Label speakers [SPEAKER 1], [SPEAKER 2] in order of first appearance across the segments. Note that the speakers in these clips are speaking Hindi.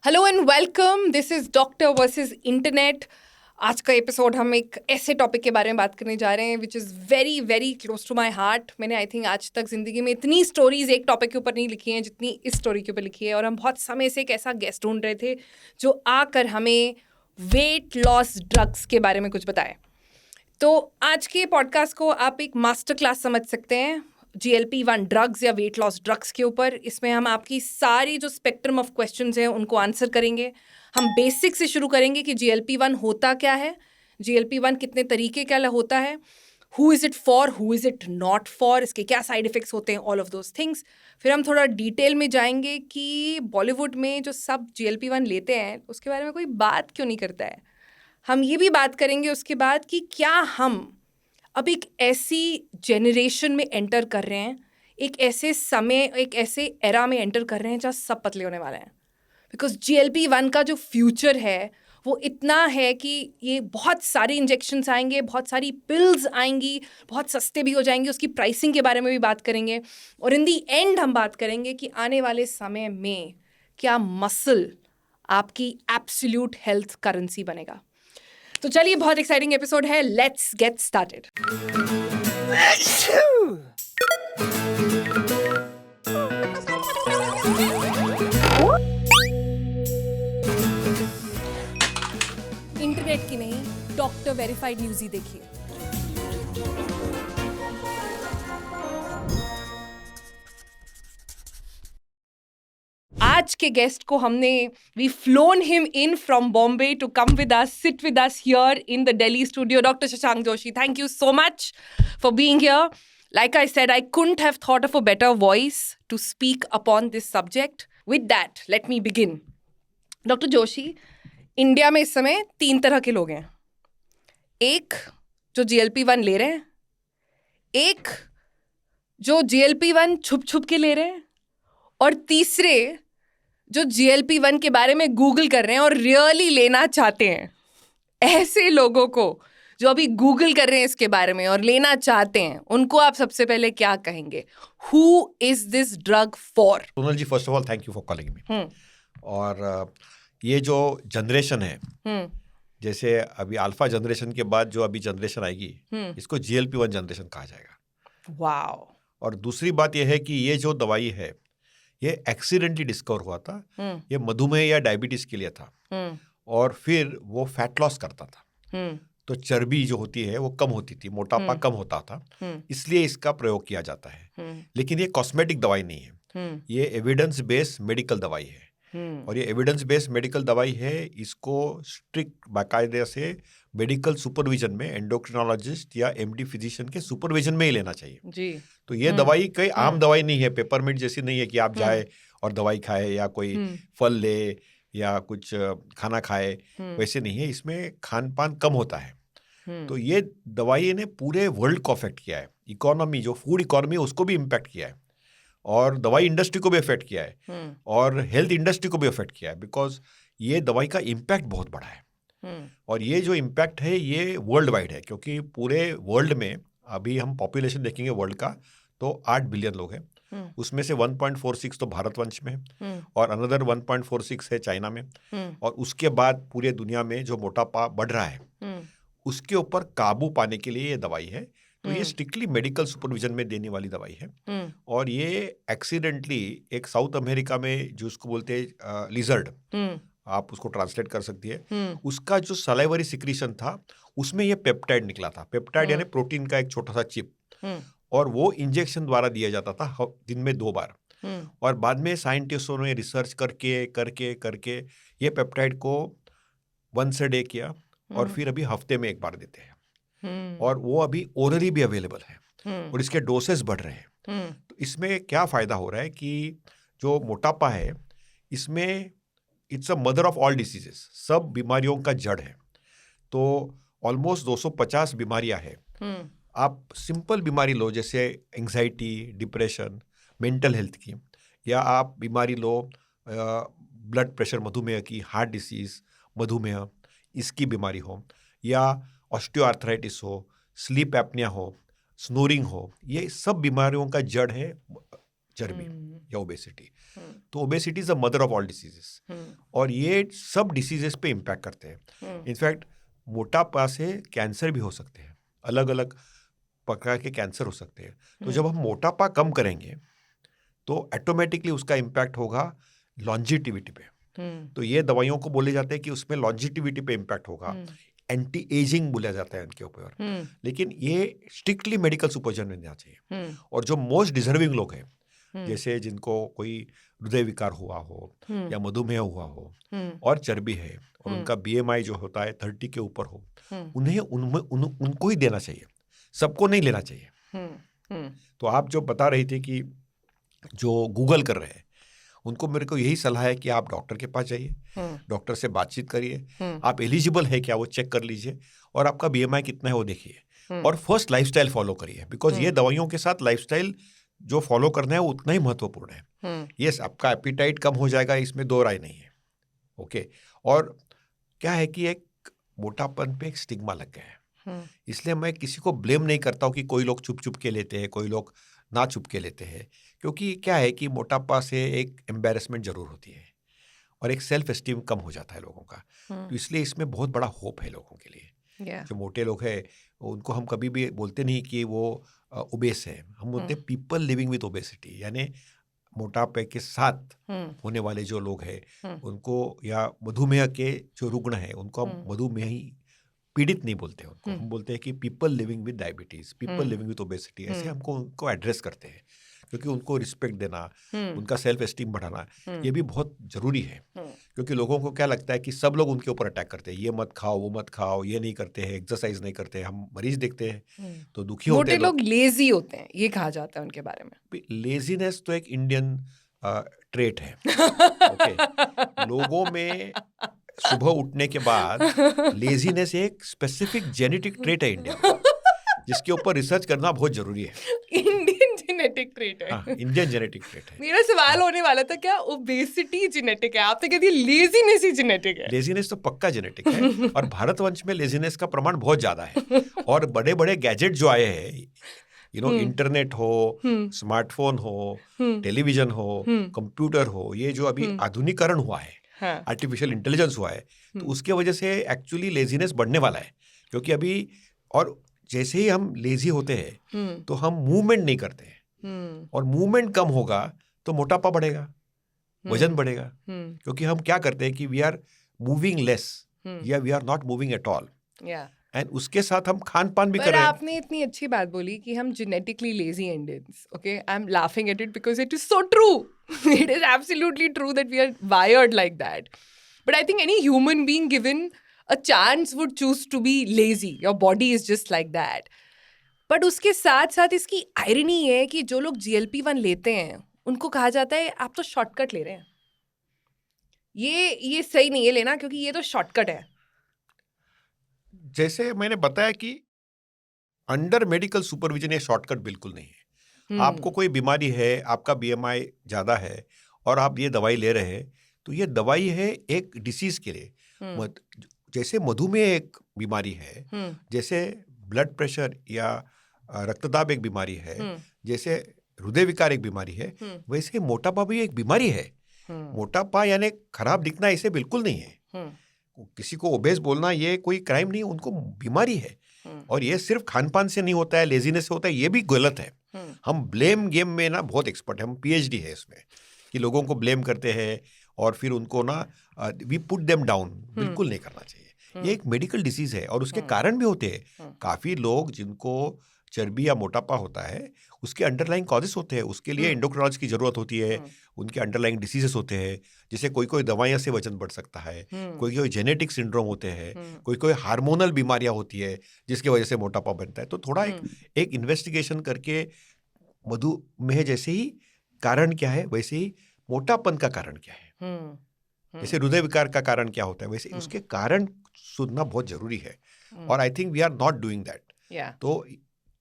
[SPEAKER 1] Hello and welcome, this is doctor versus internet. आज का एपिसोड हम एक ऐसे टॉपिक के बारे में बात करने जा रहे हैं which is very very close to my heart. मैंने आई थिंक आज तक ज़िंदगी में इतनी स्टोरीज एक टॉपिक के ऊपर नहीं लिखी हैं जितनी इस स्टोरी के ऊपर लिखी है। और हम बहुत समय से एक ऐसा गेस्ट ढूंढ रहे थे जो आकर हमें वेट लॉस ड्रग्स के बारे में कुछ बताए। तो आज के पॉडकास्ट को आप एक मास्टर क्लास समझ सकते हैं GLP-1 ड्रग्स या वेट लॉस ड्रग्स के ऊपर। इसमें हम आपकी सारी जो स्पेक्ट्रम ऑफ क्वेश्चंस हैं उनको आंसर करेंगे। हम बेसिक से शुरू करेंगे कि GLP-1 होता क्या है, GLP-1 कितने तरीके का होता है, who is it for, who is it not for, इसके क्या साइड इफ़ेक्ट्स होते हैं, ऑल ऑफ दोज थिंग्स। फिर हम थोड़ा डिटेल में जाएंगे कि बॉलीवुड में जो सब GLP-1 लेते हैं उसके बारे में कोई बात क्यों नहीं करता है। हम ये भी बात करेंगे उसके बाद कि क्या हम अब एक ऐसी जनरेशन में एंटर कर रहे हैं, एक ऐसे समय, एक ऐसे एरा में एंटर कर रहे हैं जहाँ सब पतले होने वाले हैं। बिकॉज GLP-1 का जो फ्यूचर है वो इतना है कि ये बहुत सारे इंजेक्शन्स आएंगे, बहुत सारी पिल्स आएंगी, बहुत सस्ते भी हो जाएंगे। उसकी प्राइसिंग के बारे में भी बात करेंगे और इन दी एंड हम बात करेंगे कि आने वाले समय में क्या मसल आपकी एब्सोल्यूट हेल्थ करेंसी बनेगा। तो चलिए, बहुत एक्साइटिंग एपिसोड है, लेट्स गेट स्टार्टेड। इंटरनेट की नहीं, डॉक्टर वेरीफाइड न्यूज़ ही देखिए। आज के गेस्ट को हमने we flown him in from Bombay to come with us, sit with us here in the Delhi studio. Doctor Shashank Joshi, thank you so much for being here. Like I said, I couldn't have thought of a better voice to speak upon this subject. With that, let me begin. Doctor Joshi, India में इस समय 3 तरह के लोग हैं। एक जो GLP-1 ले रहे हैं, एक जो GLP-1 छुप छुप के ले रहे हैं, और तीसरे जो GLP-1 के बारे में गूगल कर रहे हैं और रियली लेना चाहते हैं। ऐसे लोगों को जो अभी गूगल कर रहे हैं इसके बारे में और लेना चाहते हैं, उनको आप सबसे पहले क्या कहेंगे? Who is this drug for?
[SPEAKER 2] Sonal ji, first of all thank you for calling me. और ये जो जनरेशन है, जैसे अभी अल्फा जनरेशन के बाद जो अभी जनरेशन आएगी, इसको GLP-1 जनरेशन कहा जाएगा।
[SPEAKER 1] वाओ।
[SPEAKER 2] और दूसरी बात यह है कि ये जो दवाई है ये एक्सीडेंटली डिस्कवर हुआ था। ये मधुमेह या डायबिटीज के लिए था, और फिर वो फैट लॉस करता था। तो चर्बी जो होती है वो कम होती थी, मोटापा कम होता था, इसलिए इसका प्रयोग किया जाता है। लेकिन ये कॉस्मेटिक दवाई नहीं है, ये एविडेंस बेस्ड मेडिकल दवाई है। और ये एविडेंस बेस्ड मेडिकल दवाई है, इसको स्ट्रिक्ट बाकायदे से मेडिकल सुपरविजन में एंडोक्रिनोलॉजिस्ट या MD फिजिशियन के सुपरविजन में ही लेना चाहिए
[SPEAKER 1] जी।
[SPEAKER 2] तो ये दवाई कोई आम दवाई नहीं है, पेपरमिंट जैसी नहीं है कि आप जाए और दवाई खाए या कोई फल ले या कुछ खाना खाए, वैसे नहीं है। इसमें खान पान कम होता है। तो ये दवाई ने पूरे वर्ल्ड को अफेक्ट किया है। इकोनॉमी, जो फूड इकोनॉमी, उसको भी इम्पैक्ट किया है, और दवाई इंडस्ट्री को भी अफेक्ट किया है, और हेल्थ इंडस्ट्री को भी अफेक्ट किया है, बिकॉज ये दवाई का इम्पैक्ट बहुत बड़ा है। और ये जो इम्पैक्ट है ये वर्ल्ड वाइड है, क्योंकि पूरे वर्ल्ड में अभी हम पॉपुलेशन देखेंगे वर्ल्ड का तो 8 बिलियन लोग हैं। उसमें से 1.46 तो भारतवंश में है, और अनदर 1.46 है चाइना में, और उसके बाद पूरे दुनिया में जो मोटापा बढ़ रहा है उसके ऊपर काबू पाने के लिए ये दवाई है। तो ये स्ट्रिक्टली मेडिकल सुपरविजन में देने वाली दवाई है। और ये एक्सीडेंटली एक साउथ अमेरिका में जो उसको बोलते हैं लिजर्ड, आप उसको ट्रांसलेट कर सकती है, उसका जो सलाइवरी सिक्रीशन था उसमें ये पेप्टाइड निकला था। पेप्टाइड यानी प्रोटीन का एक छोटा सा चिप, और वो इंजेक्शन द्वारा दिया जाता था दिन में 2 बार। और बाद में साइंटिस्टों ने रिसर्च करके करके करके ये पेप्टाइड को वंस अ डे किया, और फिर अभी हफ्ते में 1 बार देते हैं। और वो अभी ओरली भी अवेलेबल है, और इसके डोसेस बढ़ रहे हैं। तो इसमें क्या फ़ायदा हो रहा है कि जो मोटापा है इसमें it's a mother of all diseases, सब बीमारियों का जड़ है। तो ऑलमोस्ट 250 बीमारियां हैं। आप सिंपल बीमारी लो, जैसे एंग्जाइटी, डिप्रेशन, मेंटल हेल्थ की, या आप बीमारी लो ब्लड प्रेशर, मधुमेह की, हार्ट डिसीज़, मधुमेह इसकी बीमारी हो, या ऑस्टियोआर्थराइटिस हो, स्लीप एपनिया हो, स्नोरिंग हो, ये सब बीमारियों का जड़ है चर्बी या ओबेसिटी। तो obesity is the mother of all diseases, और ये सब डिसीजेस पे इम्पैक्ट करते हैं। इनफैक्ट मोटापा से कैंसर भी हो सकते हैं, अलग अलग प्रकार के कैंसर हो सकते हैं। तो जब हम मोटापा कम करेंगे तो ऑटोमेटिकली उसका इम्पैक्ट होगा लॉन्जिटिविटी पे। तो ये दवाइयों को बोले जाते हैं कि उसमें लॉन्जिटिविटी पे इम्पैक्ट होगा, एंटी एजिंग बोला जाता है इनके ऊपर। लेकिन ये स्ट्रिक्टली मेडिकल सुपरविजन में जाना चाहिए। और जो मोस्ट डिजर्विंग लोग हैं, जैसे जिनको कोई हृदय विकार हुआ हो या मधुमेह हुआ हो और चर्बी है और उनका BMI जो होता है 30 के ऊपर हो, उन्हें उनको ही देना चाहिए, सबको नहीं लेना चाहिए। तो आप जो बता रही थी कि जो गूगल कर रहे हैं, उनको मेरे को यही सलाह है कि आप डॉक्टर के पास जाइए, डॉक्टर से बातचीत करिए, आप एलिजिबल है क्या वो चेक कर लीजिए, और आपका BMI कितना है वो देखिए, और फर्स्ट लाइफस्टाइल फॉलो करिए, बिकॉज ये दवाइयों के साथ लाइफस्टाइल जो फॉलो करना है वो उतना ही महत्वपूर्ण है। यस, आपका एपिटाइट कम हो जाएगा, इसमें दो राय नहीं है। ओके, और क्या है कि एक मोटापन पे एक स्टिग्मा लग गया है, इसलिए मैं किसी को ब्लेम नहीं करता हूँ कि कोई लोग चुप चुप के लेते हैं, कोई लोग ना चुप के लेते हैं, क्योंकि क्या है कि मोटापा से एक एम्बेरसमेंट जरूर होती है और एक सेल्फ एस्टीम कम हो जाता है लोगों का। तो इसलिए इसमें बहुत बड़ा होप है लोगों के लिए। जो मोटे लोग हैं उनको हम कभी भी बोलते नहीं कि वो ओबेस है, हम बोलते हैं पीपल लिविंग विद ओबेसिटी, यानी मोटापे के साथ होने वाले जो लोग हैं उनको, या मधुमेह के जो रुग्ण हैं उनको हम मधुमेही पीड़ित नहीं बोलते हैं, उनको हम बोलते हैं कि people living with diabetes, people living with obesity, ऐसे हमको उनको एड्रेस करते हैं, क्योंकि उनको रिस्पेक्ट देना, उनका सेल्फ एस्टीम बढ़ाना, ये भी बहुत जरूरी है। क्योंकि लोगों को क्या लगता है कि सब लोग उनके ऊपर अटैक करते हैं, ये मत खाओ, वो मत खाओ, ये नहीं करते हैं, एक्सरसाइज नहीं करते हैं। हम मरीज देखते हैं तो दुखी होते हैं।
[SPEAKER 1] मोटे लोग लेजी होते हैं, ये कहा जाता है उनके बारे में।
[SPEAKER 2] लेजीनेस तो एक इंडियन ट्रेट है। ओके, लोगों में सुबह उठने के बाद लेजीनेस एक स्पेसिफिक जेनेटिक ट्रेट है इंडिया में, जिसके ऊपर रिसर्च करना बहुत जरूरी है।
[SPEAKER 1] इंडियन जेनेटिक ट्रेट है।
[SPEAKER 2] हाँ, इंडियन जेनेटिक ट्रेट है।
[SPEAKER 1] मेरा सवाल होने वाला था क्या ओबेसिटी जेनेटिक है, आपने कह दिया लेजीनेस ही जेनेटिक है।
[SPEAKER 2] लेजीनेस तो पक्का जेनेटिक है, और भारतवंश में लेजीनेस का प्रमाण बहुत ज्यादा है। और बड़े बड़े गैजेट जो आए हैं, इंटरनेट हो, स्मार्टफोन हो, टेलीविजन हो, कंप्यूटर हो, ये जो अभी आधुनिकीकरण हुआ है, आर्टिफिशियल इंटेलिजेंस हुआ है, तो उसके वजह से एक्चुअली लेजीनेस बढ़ने वाला है। क्योंकि अभी, और जैसे ही हम लेजी होते हैं तो हम मूवमेंट नहीं करते हैं, और मूवमेंट कम होगा तो मोटापा बढ़ेगा, वजन बढ़ेगा। क्योंकि हम क्या करते हैं कि वी आर मूविंग लेस या we are not moving at all, and उसके साथ हम खान पान भी कर रहे हैं।
[SPEAKER 1] आपने इतनी अच्छी बात बोली कि हम genetically lazy Indians, okay, I am laughing at it because it is so true, it is absolutely true that we are wired like that, but I think any human being given a chance would choose to be lazy. Your body is just like that. But उसके साथ साथ इसकी आयरनी है कि जो लोग GLP-1 लेते हैं उनको कहा जाता है आप तो शॉर्टकट ले रहे हैं, ये सही नहीं है लेना, क्योंकि ये तो शॉर्टकट है।
[SPEAKER 2] जैसे मैंने बताया कि अंडर मेडिकल सुपरविजन ये शॉर्टकट बिल्कुल नहीं है। आपको कोई बीमारी है, आपका BMI ज्यादा है और आप ये दवाई ले रहे हैं, तो ये दवाई है एक डिसीज के लिए। जैसे मधुमेह एक बीमारी है, जैसे ब्लड प्रेशर या रक्तदाब एक बीमारी है, जैसे हृदय विकार एक बीमारी है, वैसे मोटापा भी एक बीमारी है। मोटापा यानी खराब दिखना ऐसे बिल्कुल नहीं है। किसी को ओबेस बोलना ये कोई क्राइम नहीं, उनको बीमारी है। और ये सिर्फ खान पान से नहीं होता है, लेजीनेस से होता है, ये भी गलत है। हम ब्लेम गेम में ना बहुत एक्सपर्ट है, हम PhD है इसमें, कि लोगों को ब्लेम करते हैं और फिर उनको ना वी पुट देम डाउन, बिल्कुल नहीं करना चाहिए। ये एक मेडिकल डिसीज है और उसके कारण भी होते हैं। काफी लोग जिनको चर्बी या मोटापा होता है उसके अंडरलाइंग कॉजेस होते हैं, उसके लिए एंडोक्राइनोलॉजिस्ट की जरूरत होती है, उनके अंडरलाइंग डिसीजेस होते हैं, जैसे कोई दवाइयां से वजन बढ़ सकता है, कोई जेनेटिक सिंड्रोम होते हैं, कोई हार्मोनल बीमारियां होती है जिसकी वजह से मोटापा बनता है। तो थोड़ा एक इन्वेस्टिगेशन करके मधुमेह जैसे ही कारण क्या है वैसे ही मोटापन का कारण क्या है, जैसे हृदय विकार का कारण क्या होता है, वैसे उसके कारण सुनना बहुत जरूरी है। और I think we are not doing that. तो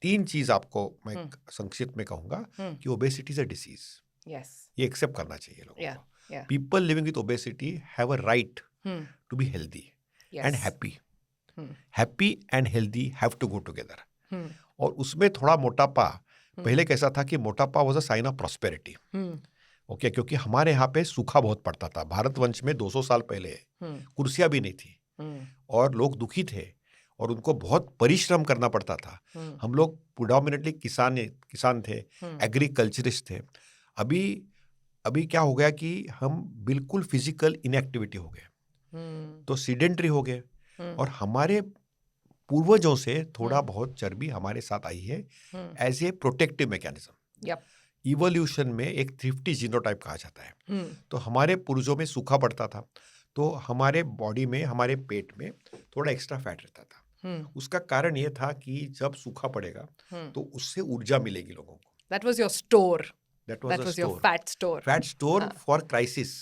[SPEAKER 2] 3 चीज आपको मैं संक्षिप्त में कहूंगा कि ओबेसिटी इज अ डिसीज, ये एक्सेप्ट करना चाहिए लोगों को। People living with obesity have a right to be healthy and happy. Happy and healthy have to go together. और उसमें थोड़ा मोटापा पहले कैसा था कि मोटापा was a sign of prosperity, okay, क्योंकि हमारे यहाँ पे सूखा बहुत पड़ता था। भारतवंश में 200 साल पहले कुर्सियां भी नहीं थी और लोग दुखी थे और उनको बहुत परिश्रम करना पड़ता था। हम लोग प्रिडोमिनेटली किसान थे, एग्रीकल्चरिस्ट थे। अभी क्या हो गया कि हम बिल्कुल फिजिकल इनएक्टिविटी हो गए, तो सीडेंटरी हो गए और हमारे पूर्वजों से थोड़ा बहुत चर्बी हमारे साथ आई है as a protective mechanism. Evolution में एक थ्रिफ्टी जीनोटाइप कहा जाता है। तो हमारे पूर्वजों में सूखा पड़ता था, तो हमारे बॉडी में, हमारे पेट में थोड़ा एक्स्ट्रा फैट रहता था। उसका कारण ये था कि जब सूखा पड़ेगा तो उससे ऊर्जा मिलेगी लोगों को।
[SPEAKER 1] That was your store.
[SPEAKER 2] That was
[SPEAKER 1] your fat store.
[SPEAKER 2] Fat store for crisis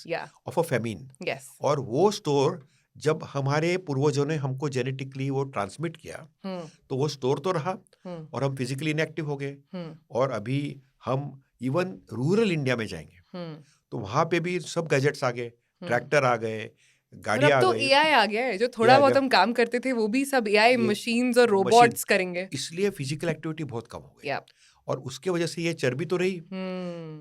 [SPEAKER 2] of a famine.
[SPEAKER 1] Yes.
[SPEAKER 2] और वो स्टोर जब हमारे पूर्वजों ने हमको जेनेटिकली वो ट्रांसमिट किया तो वो स्टोर तो रहा और हम फिजिकली इनएक्टिव हो गए। और अभी हम इवन रूरल इंडिया में जाएंगे तो वहां पे भी सब गैजेट्स आ गए, ट्रैक्टर आ गए, गाड़ियां आ
[SPEAKER 1] तो
[SPEAKER 2] गई।
[SPEAKER 1] एआई आ गया है, जो थोड़ा बहुत हम काम करते थे वो भी सब एआई मशीन्स और रोबोट्स करेंगे।
[SPEAKER 2] इसलिए फिजिकल एक्टिविटी बहुत कम हो गई और उसके वजह से ये चर्बी तो रही।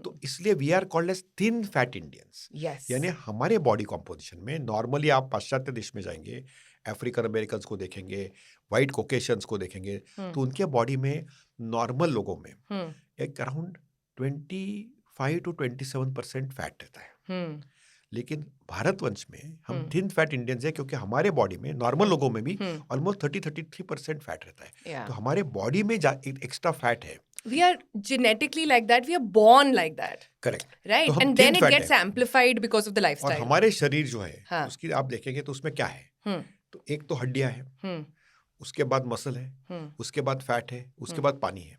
[SPEAKER 2] तो इसलिए we are called as thin fat Indians. यानी हमारे बॉडी कॉम्पोजिशन में नॉर्मली आप पाश्चात्य देश में जाएंगे, अफ्रीकन अमेरिकन को देखेंगे, व्हाइट कोकेशियंस को देखेंगे, तो उनके बॉडी में नॉर्मल लोगों में एक अराउंड 25 to 27% फैट रहता है। लेकिन भारतवंश में हम थिन फैट इंडियंस है क्योंकि हमारे बॉडी में नॉर्मल लोगों में भी ऑलमोस्ट 33% फैट रहता है। तो हमारे बॉडी में एक्स्ट्रा फैट है।
[SPEAKER 1] We are genetically like that. We are born like that.
[SPEAKER 2] Correct.
[SPEAKER 1] Right.
[SPEAKER 2] तो
[SPEAKER 1] and then it gets amplified because of the lifestyle.
[SPEAKER 2] और हमारे शरीर जो है उसकी आप देखेंगे तो उसमें क्या है, तो एक तो हड्डियां है, उसके बाद मसल है, उसके बाद फैट है, उसके बाद पानी है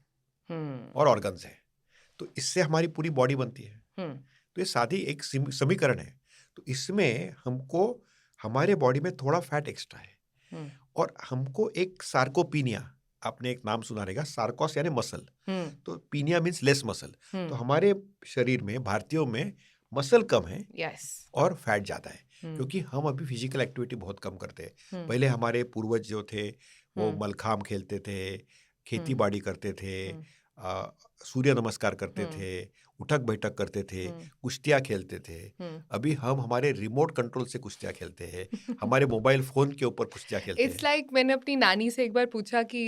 [SPEAKER 2] और ऑर्गन्स है। तो इससे हमारी पूरी बॉडी बनती है। तो ये सादी एक समीकरण है। तो इसमें हमको हमारे बॉडी में थोड़ा फैट एक्स्ट्रा है और हमको एक सार्कोपीनिया, आपने एक नाम सुना रहेगा, सार्कोस यानी मसल, तो पीनिया मीन्स लेस मसल। तो हमारे शरीर में, भारतीयों में मसल कम है और फैट ज्यादा है क्योंकि हम अभी फिजिकल एक्टिविटी बहुत कम करते हैं। पहले हमारे पूर्वज जो थे वो मलखाम खेलते थे, खेती बाड़ी करते थे, सूर्य नमस्कार करते थे, उठक बैठक करते थे, कुश्तियाँ खेलते थे। अभी हम हमारे रिमोट कंट्रोल से कुश्तियाँ खेलते हैं, हमारे मोबाइल फोन के ऊपर कुश्तियाँ खेलते हैं।
[SPEAKER 1] इट्स लाइक मैंने अपनी नानी से एक बार पूछा कि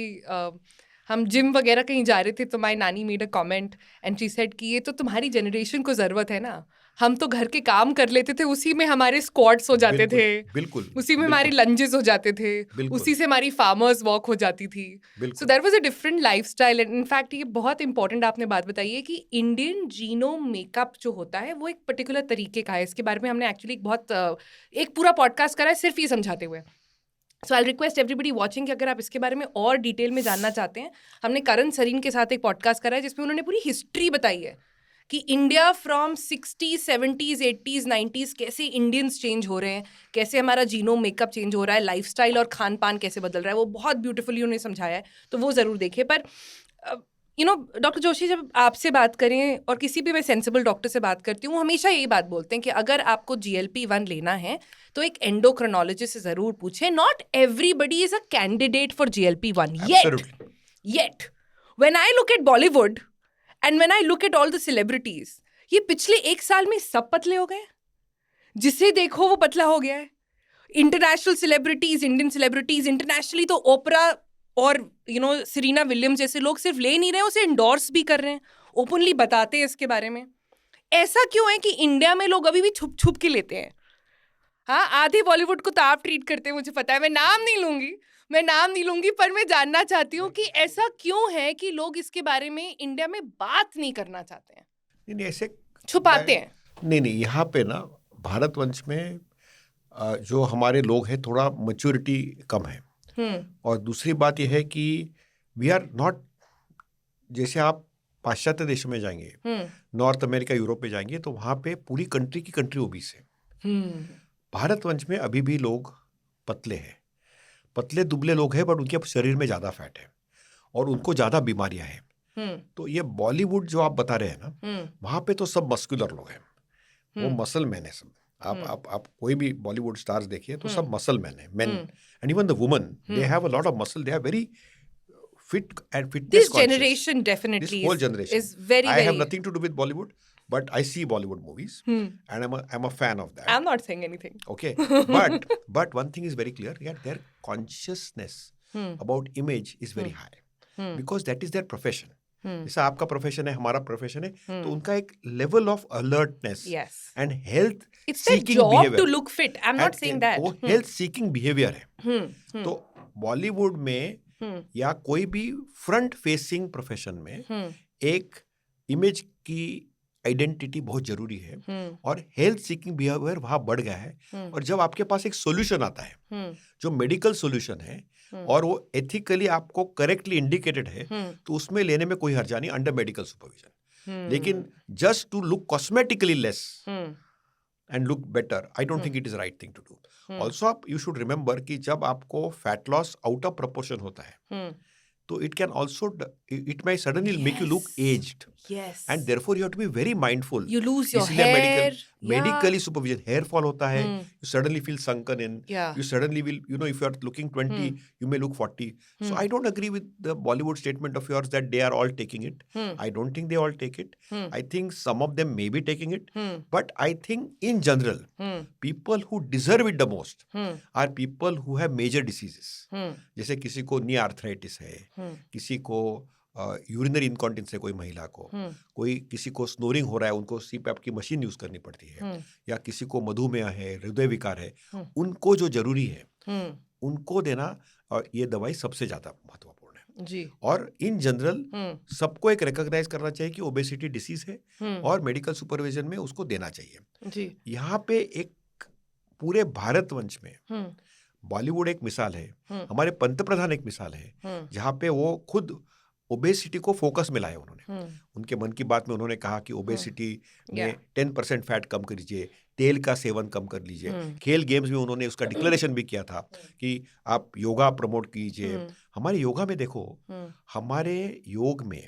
[SPEAKER 1] हम जिम वगैरह कहीं जा रहे थे तो माय नानी made a comment and she said कि ये तो तुम्हारी जनरेशन को जरूरत है ना, हम तो घर के काम कर लेते थे, उसी में हमारे स्क्वाट्स हो जाते थे,
[SPEAKER 2] बिल्कुल
[SPEAKER 1] उसी में हमारी लंजेस हो जाते थे, उसी से हमारी फार्मर्स वॉक हो जाती थी। So there was a different lifestyle. And in fact ये बहुत इंपॉर्टेंट आपने बात बताई है कि इंडियन जीनोम मेकअप जो होता है वो एक पर्टिकुलर तरीके का है। इसके बारे में हमने एक्चुअली एक पूरा पॉडकास्ट करा है सिर्फ ये समझाते हुए। सो आई रिक्वेस्ट एवरीबडी वॉचिंग कि अगर आप इसके बारे में और डिटेल में जानना चाहते हैं, हमने करण सरीन के साथ एक पॉडकास्ट करा है जिसमें उन्होंने पूरी हिस्ट्री बताई है कि India from 60s, 70s, 80s, 90s कैसे इंडियंस चेंज हो रहे हैं, कैसे हमारा जीनोम मेकअप चेंज हो रहा है, लाइफस्टाइल और खान पान कैसे बदल रहा है। वो बहुत ब्यूटीफुली उन्होंने समझाया है, तो वो ज़रूर देखिए। पर डॉक्टर जोशी, जब आपसे बात करें और किसी भी मैं सेंसिबल डॉक्टर से बात करती हूँ, हमेशा यही बात बोलते हैं कि अगर आपको GLP-1 लेना है तो एक एंडोक्रोनोलॉजिस्ट से ज़रूर पूछें। Not everybody is a candidate for GLP-1 yet. When I look at Bollywood and when I look at all the celebrities, ये पिछले 1 साल में सब पतले हो गए, जिसे देखो वो पतला हो गया है। International celebrities, Indian celebrities, internationally तो ओपरा और सेरेना विलियम्स जैसे लोग सिर्फ ले नहीं रहे हैं, उसे इंडोर्स भी कर रहे हैं, ओपनली बताते हैं इसके बारे में। ऐसा क्यों है कि इंडिया में लोग अभी भी छुप छुप के लेते हैं? हाँ, आधे बॉलीवुड को तो आप ट्रीट करते हैं, मुझे पता है, मैं नाम नहीं लूंगी, पर मैं जानना चाहती हूँ कि ऐसा क्यों है कि लोग इसके बारे में इंडिया में बात नहीं करना चाहते हैं?
[SPEAKER 2] नहीं, ऐसे
[SPEAKER 1] छुपाते हैं।
[SPEAKER 2] नहीं, यहाँ पे ना भारतवंश में जो हमारे लोग हैं थोड़ा मैच्योरिटी कम है। और दूसरी बात यह है कि वी आर नॉट, जैसे आप पाश्चात्य देशों में जाएंगे, नॉर्थ अमेरिका, यूरोप में जाएंगे तो वहाँ पे पूरी कंट्री ओबीस है। भारतवंश में अभी भी लोग पतले हैं, पतले दुबले लोग हैं, बट उनके शरीर में ज़्यादा फैट है और उनको ज़्यादा बीमारियां हैं। तो ये बॉलीवुड जो आप बता रहे हैं ना, वहाँ पे तो सब मस्कुलर लोग हैं, वो मसल मैन है सब। आप कोई भी बॉलीवुड स्टार्स देखिए तो सब मसल मैन है, men, and even the women, they have a lot of muscle, they are very fit and fitness
[SPEAKER 1] This
[SPEAKER 2] conscious.
[SPEAKER 1] generation definitely
[SPEAKER 2] This whole generation.
[SPEAKER 1] is very,
[SPEAKER 2] I
[SPEAKER 1] very...
[SPEAKER 2] have nothing to do with Bollywood, but I see Bollywood movies, and I'm a fan of that.
[SPEAKER 1] I'm not saying anything.
[SPEAKER 2] Okay, but one thing is very clear. Yeah, their consciousness about image is very high because that is their profession. जैसा आपका प्रोफेशन है, हमारा प्रोफेशन है, तो उनका एक level of alertness and health seeking behaviour,
[SPEAKER 1] to look fit, I am not saying that,
[SPEAKER 2] वो हेल्थ सीकिंग बिहेवियर है. तो बॉलीवुड में या कोई भी फ्रंट फेसिंग प्रोफेशन में एक इमेज की आइडेंटिटी बहुत जरूरी है, और हेल्थ सीकिंग बिहेवियर वहां बढ़ गया है. और जब आपके पास एक सॉल्यूशन आता है जो मेडिकल सॉल्यूशन है और वो एथिकली आपको करेक्टली इंडिकेटेड है, तो उसमें लेने में कोई हर्जा नहीं अंडर मेडिकल सुपरविजन. लेकिन just to look cosmetically less and look better, I don't think it is right thing to do. Also आप यू शुड रिमेंबर कि जब आपको fat loss out of proportion होता है, तो it can also, it may suddenly make you look aged.
[SPEAKER 1] Yes.
[SPEAKER 2] And therefore you have to be very mindful.
[SPEAKER 1] You lose your hair.
[SPEAKER 2] Medically supervision, hair fall होता है, you suddenly feel sunken in.
[SPEAKER 1] Yeah.
[SPEAKER 2] You suddenly will, you know, if you are looking 20, you may look 40. So I don't agree with the Bollywood statement of yours that they are all taking it. I don't think they all take it. I think some of them may be taking it. But I think in general, people who deserve it the most are people who have major diseases. जैसे किसी को नी आर्थराइटिस है, किसी को यूरिनरी इनकॉन्टिनेंस है, कोई महिला को, कोई किसी को स्नोरिंग हो रहा है, उनको सीपैप की मशीन यूज करनी पड़ती है, या किसी को मधुमेह है, हृदय विकार है, उनको जो जरूरी है उनको देना, और ये दवाई सबसे ज्यादा महत्वपूर्ण है
[SPEAKER 1] जी.
[SPEAKER 2] और इन जनरल सबको एक रिकॉग्नाइज करना चाहिए कि ओबेसिटी डिसीज है और मेडिकल सुपरविजन में उसको देना चाहिए
[SPEAKER 1] जी.
[SPEAKER 2] यहाँ पे एक पूरे भारतवंश में बॉलीवुड एक मिसाल है, हमारे पंतप्रधान एक मिसाल है, जहाँ पे वो खुद ओबेसिटी को फोकस में लाए. उन्होंने उनके मन की बात में उन्होंने कहा कि ओबेसिटी में 10% फैट कम कर लीजिए, तेल का सेवन कम कर लीजिए. खेल गेम्स में उन्होंने उसका डिक्लेरेशन भी किया था कि आप योगा प्रमोट कीजिए. हमारे योगा में देखो, हमारे योग में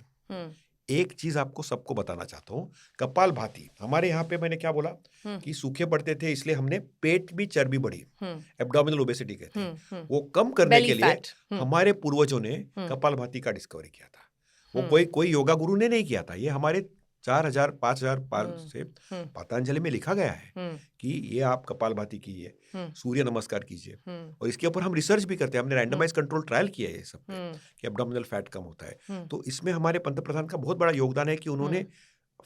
[SPEAKER 2] एक चीज आपको सबको बताना चाहता हूँ, कपाल भाती. हमारे यहाँ पे मैंने क्या बोला कि सूखे पड़ते थे, इसलिए हमने पेट भी चर्बी बढ़ी, एब्डोमिनल ओबेसिटी कहते हैं, वो कम करने के लिए हमारे पूर्वजों ने कपाल भाती का डिस्कवरी किया था. वो कोई योगा गुरु ने नहीं किया था, ये हमारे 4000-5000 से पतंजलि में लिखा गया है कि ये आप कपाल भाती कीजिए, सूर्य नमस्कार कीजिए. और इसके ऊपर हम रिसर्च भी करते हैं, हमने रैंडमाइज कंट्रोल ट्रायल किया है ये सब पे कि एब्डोमिनल फैट कम होता है. तो इसमें हमारे पंतप्रधान का बहुत बड़ा योगदान है कि उन्होंने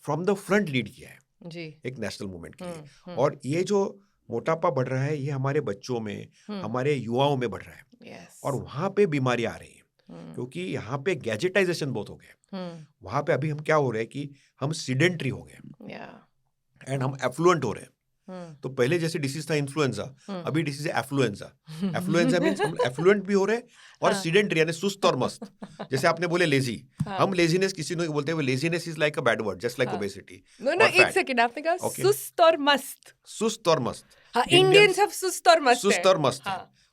[SPEAKER 2] फ्रॉम द फ्रंट लीड किया है
[SPEAKER 1] जी.
[SPEAKER 2] एक नेशनल मूवमेंट के लिए. और ये जो मोटापा बढ़ रहा है, ये हमारे बच्चों में, हमारे युवाओं में बढ़ रहा है. और वहां पे बीमारी आ रही है क्योंकि यहाँ पे गैजेटाइजेशन बहुत हो गया. वहां पे अभी हम क्या हो रहे हैं कि हम सीडेंट्री हो गए एंड हम एफ्लुएंट हो रहे हैं. तो पहले जैसे डिसीज था इन्फ्लुएंजा, अभी डिसीज है एफ्लुएंजा. एफ्लुएंजा मींस हम एफ्लुएंट भी हो रहे हैं और सीडेंट्री यानी सुस्त और मस्त. जैसे आपने बोले लेजी, हम लेजीनेस किसी ने बोलते हैं, laziness is like a bad word, just like obesity.
[SPEAKER 1] No एक सेकंड, आपने कहा सुस्त और मस्त.
[SPEAKER 2] सुस्त और मस्त.
[SPEAKER 1] हाँ, इंडियन सब सुस्त और मस्त.
[SPEAKER 2] सुस्त और मस्त,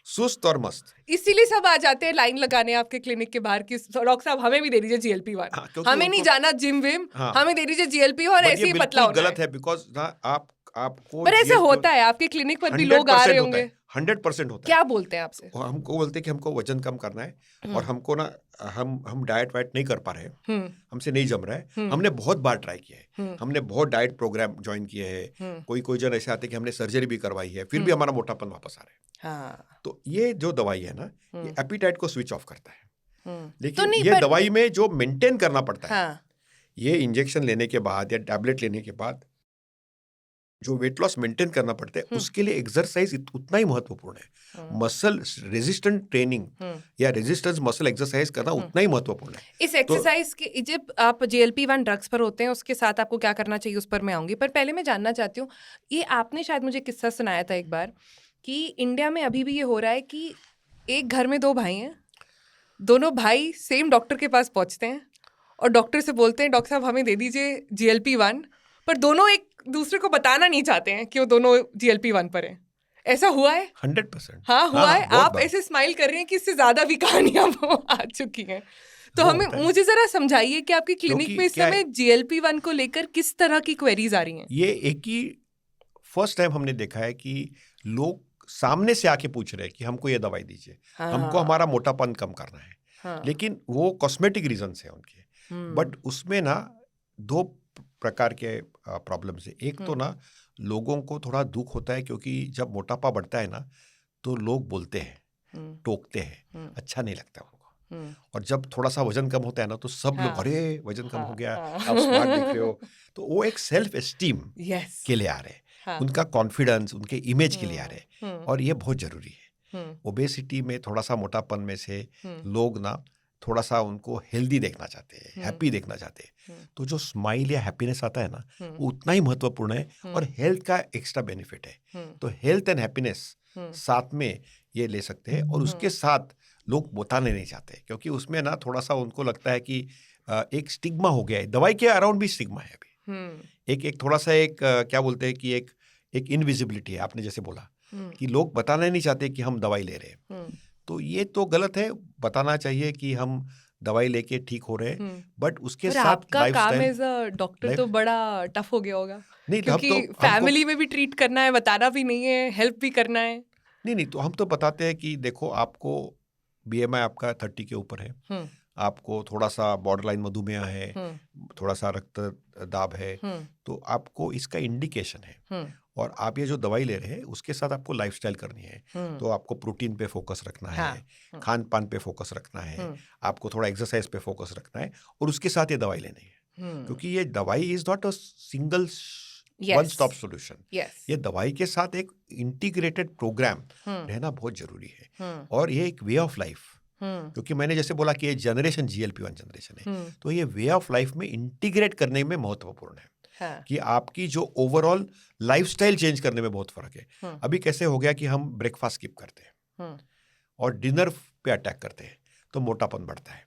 [SPEAKER 2] सुस्त और मस्त.
[SPEAKER 1] इसीलिए सब आ जाते हैं लाइन लगाने आपके क्लिनिक के बाहर कि डॉक्टर साहब हमें भी दे दीजिए GLP-1, हमें नहीं जाना जिम विम, हमें दे दीजिए GLP, और ऐसे ही पतला होना है.
[SPEAKER 2] गलत है बिकॉज आपको,
[SPEAKER 1] पर ऐसा होता है आपके क्लिनिक पर भी लोग आ रहे होंगे.
[SPEAKER 2] 100% होता है.
[SPEAKER 1] क्या बोलते हैं आपसे?
[SPEAKER 2] हमको बोलते हैं कि हमको वजन कम करना है और हमको ना हम डाइट वाइट नहीं कर पा रहे हैं, हमसे नहीं जम रहा है. हमने बहुत बार ट्राई किया है, हमने बहुत डाइट प्रोग्राम ज्वाइन किए हैं. कोई जन ऐसे आते हैं कि हमने सर्जरी भी करवाई है, फिर भी हमारा मोटापन वापस आ रहा है. तो ये जो दवाई है ना, ये एपिटाइट को स्विच ऑफ करता है. लेकिन तो ये दवाई में जो मेंटेन करना पड़ता है, ये इंजेक्शन लेने के बाद या टैबलेट लेने के बाद जो वेट लॉस मेंटेन करना पड़ता है, उसके लिए एक्सरसाइज उतना ही महत्वपूर्ण है. मसल रेजिस्टेंट ट्रेनिंग या रेजिस्टेंस मसल एक्सरसाइज करना उतना ही महत्वपूर्ण है.
[SPEAKER 1] इस एक्सरसाइज के जब आप GLP-1 ड्रग्स पर होते हैं, उसके साथ आपको क्या करना चाहिए उस पर मैं आऊंगी. पर पहले मैं जानना चाहती हूँ, ये आपने शायद मुझे किस्सा सुनाया था एक बार कि इंडिया में अभी भी ये हो रहा है कि एक घर में 2 भाई हैं, दोनों भाई सेम डॉक्टर के पास पहुंचते हैं और डॉक्टर से बोलते हैं डॉक्टर साहब हमें दे दीजिए GLP-1, पर दोनों एक दूसरे को बताना नहीं चाहते हैं कि वो दोनों GLP-1 पर हैं. ऐसा हुआ है?
[SPEAKER 2] 100%.
[SPEAKER 1] हाँ हुआ है. आप ऐसे स्माइल कर रही हैं कि इससे ज्यादा भी कहानियां आ चुकी हैं. तो हमें मुझे जरा समझाइए कि आपकी क्लिनिक में इस समय GLP-1 को लेकर किस तरह की क्वेरीज आ रही हैं.
[SPEAKER 2] ये एक ही फर्स्ट टाइम हमने देखा है कि लोग सामने से आके पूछ रहे हैं कि हमको ये दवाई दीजिए, हमको हमारा मोटापन कम करना है.
[SPEAKER 1] हाँ,
[SPEAKER 2] लेकिन वो कॉस्मेटिक रीजंस है उनके। बट उसमें ना दो प्रकार के प्रॉब्लम्स है। एक तो ना लोगों को थोड़ा दुख होता है, क्योंकि जब मोटापा बढ़ता है ना तो लोग बोलते हैं, टोकते हैं, अच्छा नहीं लगता उनको। और जब थोड़ा सा वजन कम होता है ना तो सब लोग,
[SPEAKER 1] हाँ,
[SPEAKER 2] अरे वजन कम
[SPEAKER 1] हाँ,
[SPEAKER 2] हो गया,
[SPEAKER 1] हाँ,
[SPEAKER 2] आप स्मार्ट दिख रहे हो। तो वो एक सेल्फ एस्टीम
[SPEAKER 1] यस,
[SPEAKER 2] के लिए आ रहे हैं,
[SPEAKER 1] हाँ,
[SPEAKER 2] उनका कॉन्फिडेंस, उनके इमेज के लिए आ रहे हैं, और ये बहुत जरूरी है। ओबेसिटी में थोड़ा सा मोटापन में से लोग ना थोड़ा सा उनको हेल्दी देखना चाहते हैं, हैप्पी देखना चाहते हैं। तो जो स्माइल या हैप्पीनेस आता है ना वो उतना ही महत्वपूर्ण है, और हेल्थ का एक्स्ट्रा बेनिफिट है। तो हेल्थ एंड हैप्पीनेस साथ में ये ले सकते हैं। और उसके साथ लोग बताने नहीं चाहते, क्योंकि उसमें ना थोड़ा सा उनको लगता है कि एक स्टिग्मा हो गया है। दवाई के अराउंड भी स्टिग्मा है अभी। एक थोड़ा सा क्या बोलते हैं कि एक इनविजिबिलिटी है। आपने जैसे बोला कि लोग बताना नहीं चाहते कि हम दवाई ले रहे हैं। तो ये तो गलत है। बताना चाहिए कि हम दवाई लेके ठीक हो रहे हैं, बट उसके
[SPEAKER 1] पर
[SPEAKER 2] साथ
[SPEAKER 1] आपका काम
[SPEAKER 2] लाइफस्टाइल।
[SPEAKER 1] एज अ डॉक्टर तो बड़ा टफ हो गया होगा,
[SPEAKER 2] नहीं,
[SPEAKER 1] क्योंकि फैमिली में भी ट्रीट करना है, बताना भी नहीं है, हेल्प भी करना है।
[SPEAKER 2] नहीं, तो हम तो बताते हैं कि देखो, आपको BMI आपका 30 के ऊपर है, आपको थोड़ा सा बॉर्डरलाइन मधुमेह है, थोड़ा सा रक्त दाब है, तो आपको इसका इंडिकेशन है। और आप ये जो दवाई ले रहे हैं उसके साथ आपको लाइफस्टाइल करनी है। तो आपको प्रोटीन पे फोकस रखना है, खान पान पे फोकस रखना है, आपको थोड़ा एक्सरसाइज पे फोकस रखना है, और उसके साथ ये दवाई लेनी है। क्योंकि ये दवाई is not a single one stop solution. ये दवाई के साथ एक इंटीग्रेटेड प्रोग्राम रहना बहुत जरूरी है। और ये एक वे ऑफ लाइफ, क्योंकि मैंने जैसे बोला कि ये जनरेशन GLP-1 जनरेशन है, तो ये वे ऑफ लाइफ में इंटीग्रेट करने में महत्वपूर्ण है। कि आपकी जो ओवरऑल लाइफस्टाइल चेंज करने में बहुत फर्क है। अभी कैसे हो गया कि हम ब्रेकफास्ट स्किप करते हैं और डिनर पे अटैक करते हैं, तो मोटापन बढ़ता है।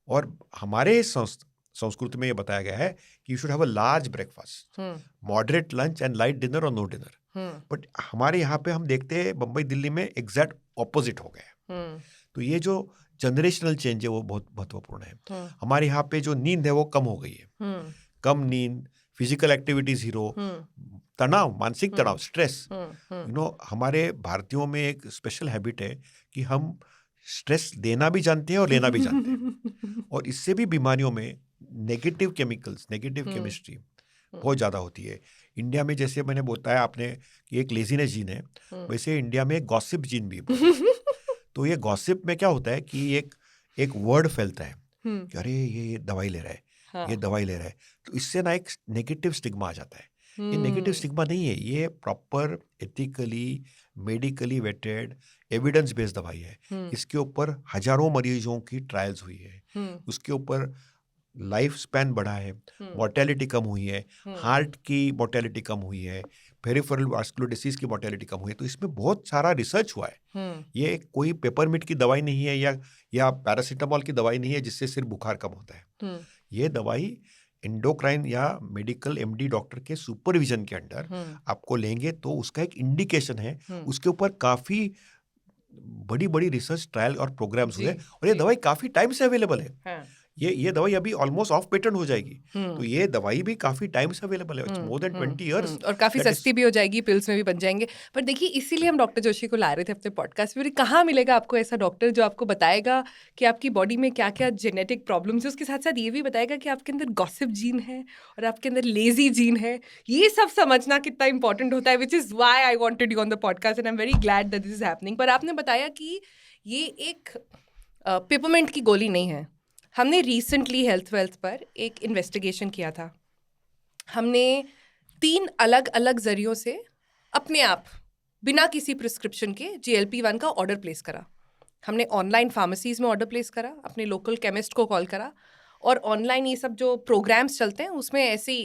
[SPEAKER 2] और हमारे संस्कृति में ये बताया गया है कि you should have a large breakfast, moderate lunch and light dinner और नो डिनर। बट हमारे यहाँ पे हम देखते हैं बम्बई दिल्ली में एग्जैक्ट ऑपोजिट हो गया। तो ये जो जनरेशनल चेंज है वो बहुत महत्वपूर्ण है। हमारे यहाँ पे जो नींद है वो कम हो गई है। कम नींद, फिजिकल एक्टिविटी जीरो, तनाव, मानसिक तनाव, स्ट्रेस। हमारे भारतीयों में एक स्पेशल हैबिट है कि हम स्ट्रेस देना भी जानते हैं और लेना भी जानते हैं। और इससे भी बीमारियों में नेगेटिव केमिकल्स, नेगेटिव केमिस्ट्री बहुत ज़्यादा होती है। इंडिया में जैसे मैंने बताया आपने कि एक लेजीनेस जीन है, वैसे इंडिया में गॉसिप जीन भी है। तो ये गॉसिप में क्या होता है कि एक वर्ड फैलता है कि अरे ये दवाई ले रहा है, ये दवाई ले रहा है, तो इससे ना एक नेगेटिव स्टिग्मा आ जाता है। ये नेगेटिव स्टिग्मा नहीं है, ये proper ethically medically vetted evidence based दवाई है। इसके ऊपर हजारों मरीजों की ट्रायल्स हुई है, उसके ऊपर लाइफ स्पैन बढ़ा है, मोर्टेलिटी कम हुई है, हार्ट की मोर्टेलिटी कम हुई है, पेरिफेरल वास्कुलर डिसीज की मोर्टेलिटी कम हुई है। तो इसमें बहुत सारा रिसर्च हुआ है। ये कोई पेपरमिंट की दवाई नहीं है या पैरासीटामोल की दवाई नहीं है जिससे सिर्फ बुखार कम होता है। ये दवाई एंडोक्राइन या मेडिकल MD डॉक्टर के सुपरविजन के अंडर आपको लेंगे तो उसका एक इंडिकेशन है। उसके ऊपर काफी बड़ी बड़ी रिसर्च ट्रायल और प्रोग्राम्स हुए, और ये दवाई काफी टाइम से अवेलेबल है। ये दवाई अभी ऑलमोस्ट ऑफ पेटेंट हो जाएगी। तो ये दवाई भी काफी टाइम से अवेलेबल है, मोर देन 20 इयर्स,
[SPEAKER 1] और काफी सस्ती भी हो जाएगी, पिल्स में भी बन जाएंगे। पर देखिए, इसीलिए हम डॉक्टर जोशी को ला रहे थे अपने पॉडकास्ट में। कहाँ मिलेगा आपको ऐसा डॉक्टर जो आपको बताएगा कि आपकी बॉडी में क्या क्या जेनेटिक प्रॉब्लम्स है, उसके साथ साथ ये भी बताएगा कि आपके अंदर गॉसिप जीन है और आपके अंदर लेजी जीन है। ये सब समझना कितना इंपॉर्टेंट होता है, which is why I wanted you on the podcast and I am very glad that this is happening. पर आपने बताया कि ये एक पेपरमिंट की गोली नहीं है। हमने रिसेंटली हेल्थ वेल्थ पर एक इन्वेस्टिगेशन किया था। हमने 3 अलग अलग जरियों से अपने आप बिना किसी प्रिस्क्रिप्शन के GLP-1 का ऑर्डर प्लेस करा। हमने ऑनलाइन फार्मेसीज में ऑर्डर प्लेस करा, अपने लोकल केमिस्ट को कॉल करा, और ऑनलाइन ये सब जो प्रोग्राम्स चलते हैं उसमें ऐसी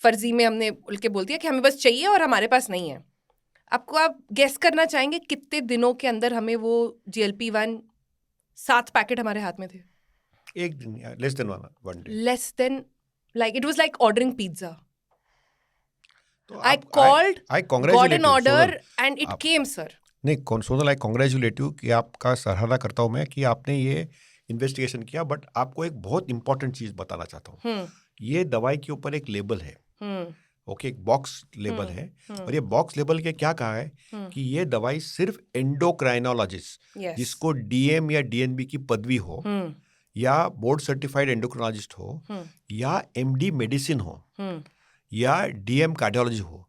[SPEAKER 1] फर्जी में हमने उनके बोल दिया कि हमें बस चाहिए और हमारे पास नहीं है। आप गेस करना चाहेंगे कितने दिनों के अंदर हमें वो GLP-1 7 पैकेट हमारे हाथ में थे?
[SPEAKER 2] एक दिन, less than one day,
[SPEAKER 1] less than, like it was like ordering pizza. I called, got an order and it came, sir.
[SPEAKER 2] नहीं, सोनल, आई कांग्रेचुलेट यू कि आपका सराहना करता हूँ मैं कि आपने ये इन्वेस्टिगेशन किया। बट आपको एक बहुत इंपॉर्टेंट चीज बताना चाहता हूँ। ये दवाई के ऊपर एक लेबल है, ओके, एक बॉक्स लेबल है, और ये बॉक्स लेबल के क्या कहा है कि ये दवाई सिर्फ एंडोक्राइनोलॉजिस्ट जिसको डीएम या डीएनबी की पदवी हो, या बोर्ड सर्टिफाइड एंडोक्राइनोलॉजिस्ट हो, या एमडी मेडिसिन हो, या डीएम कार्डियोलॉजी हो,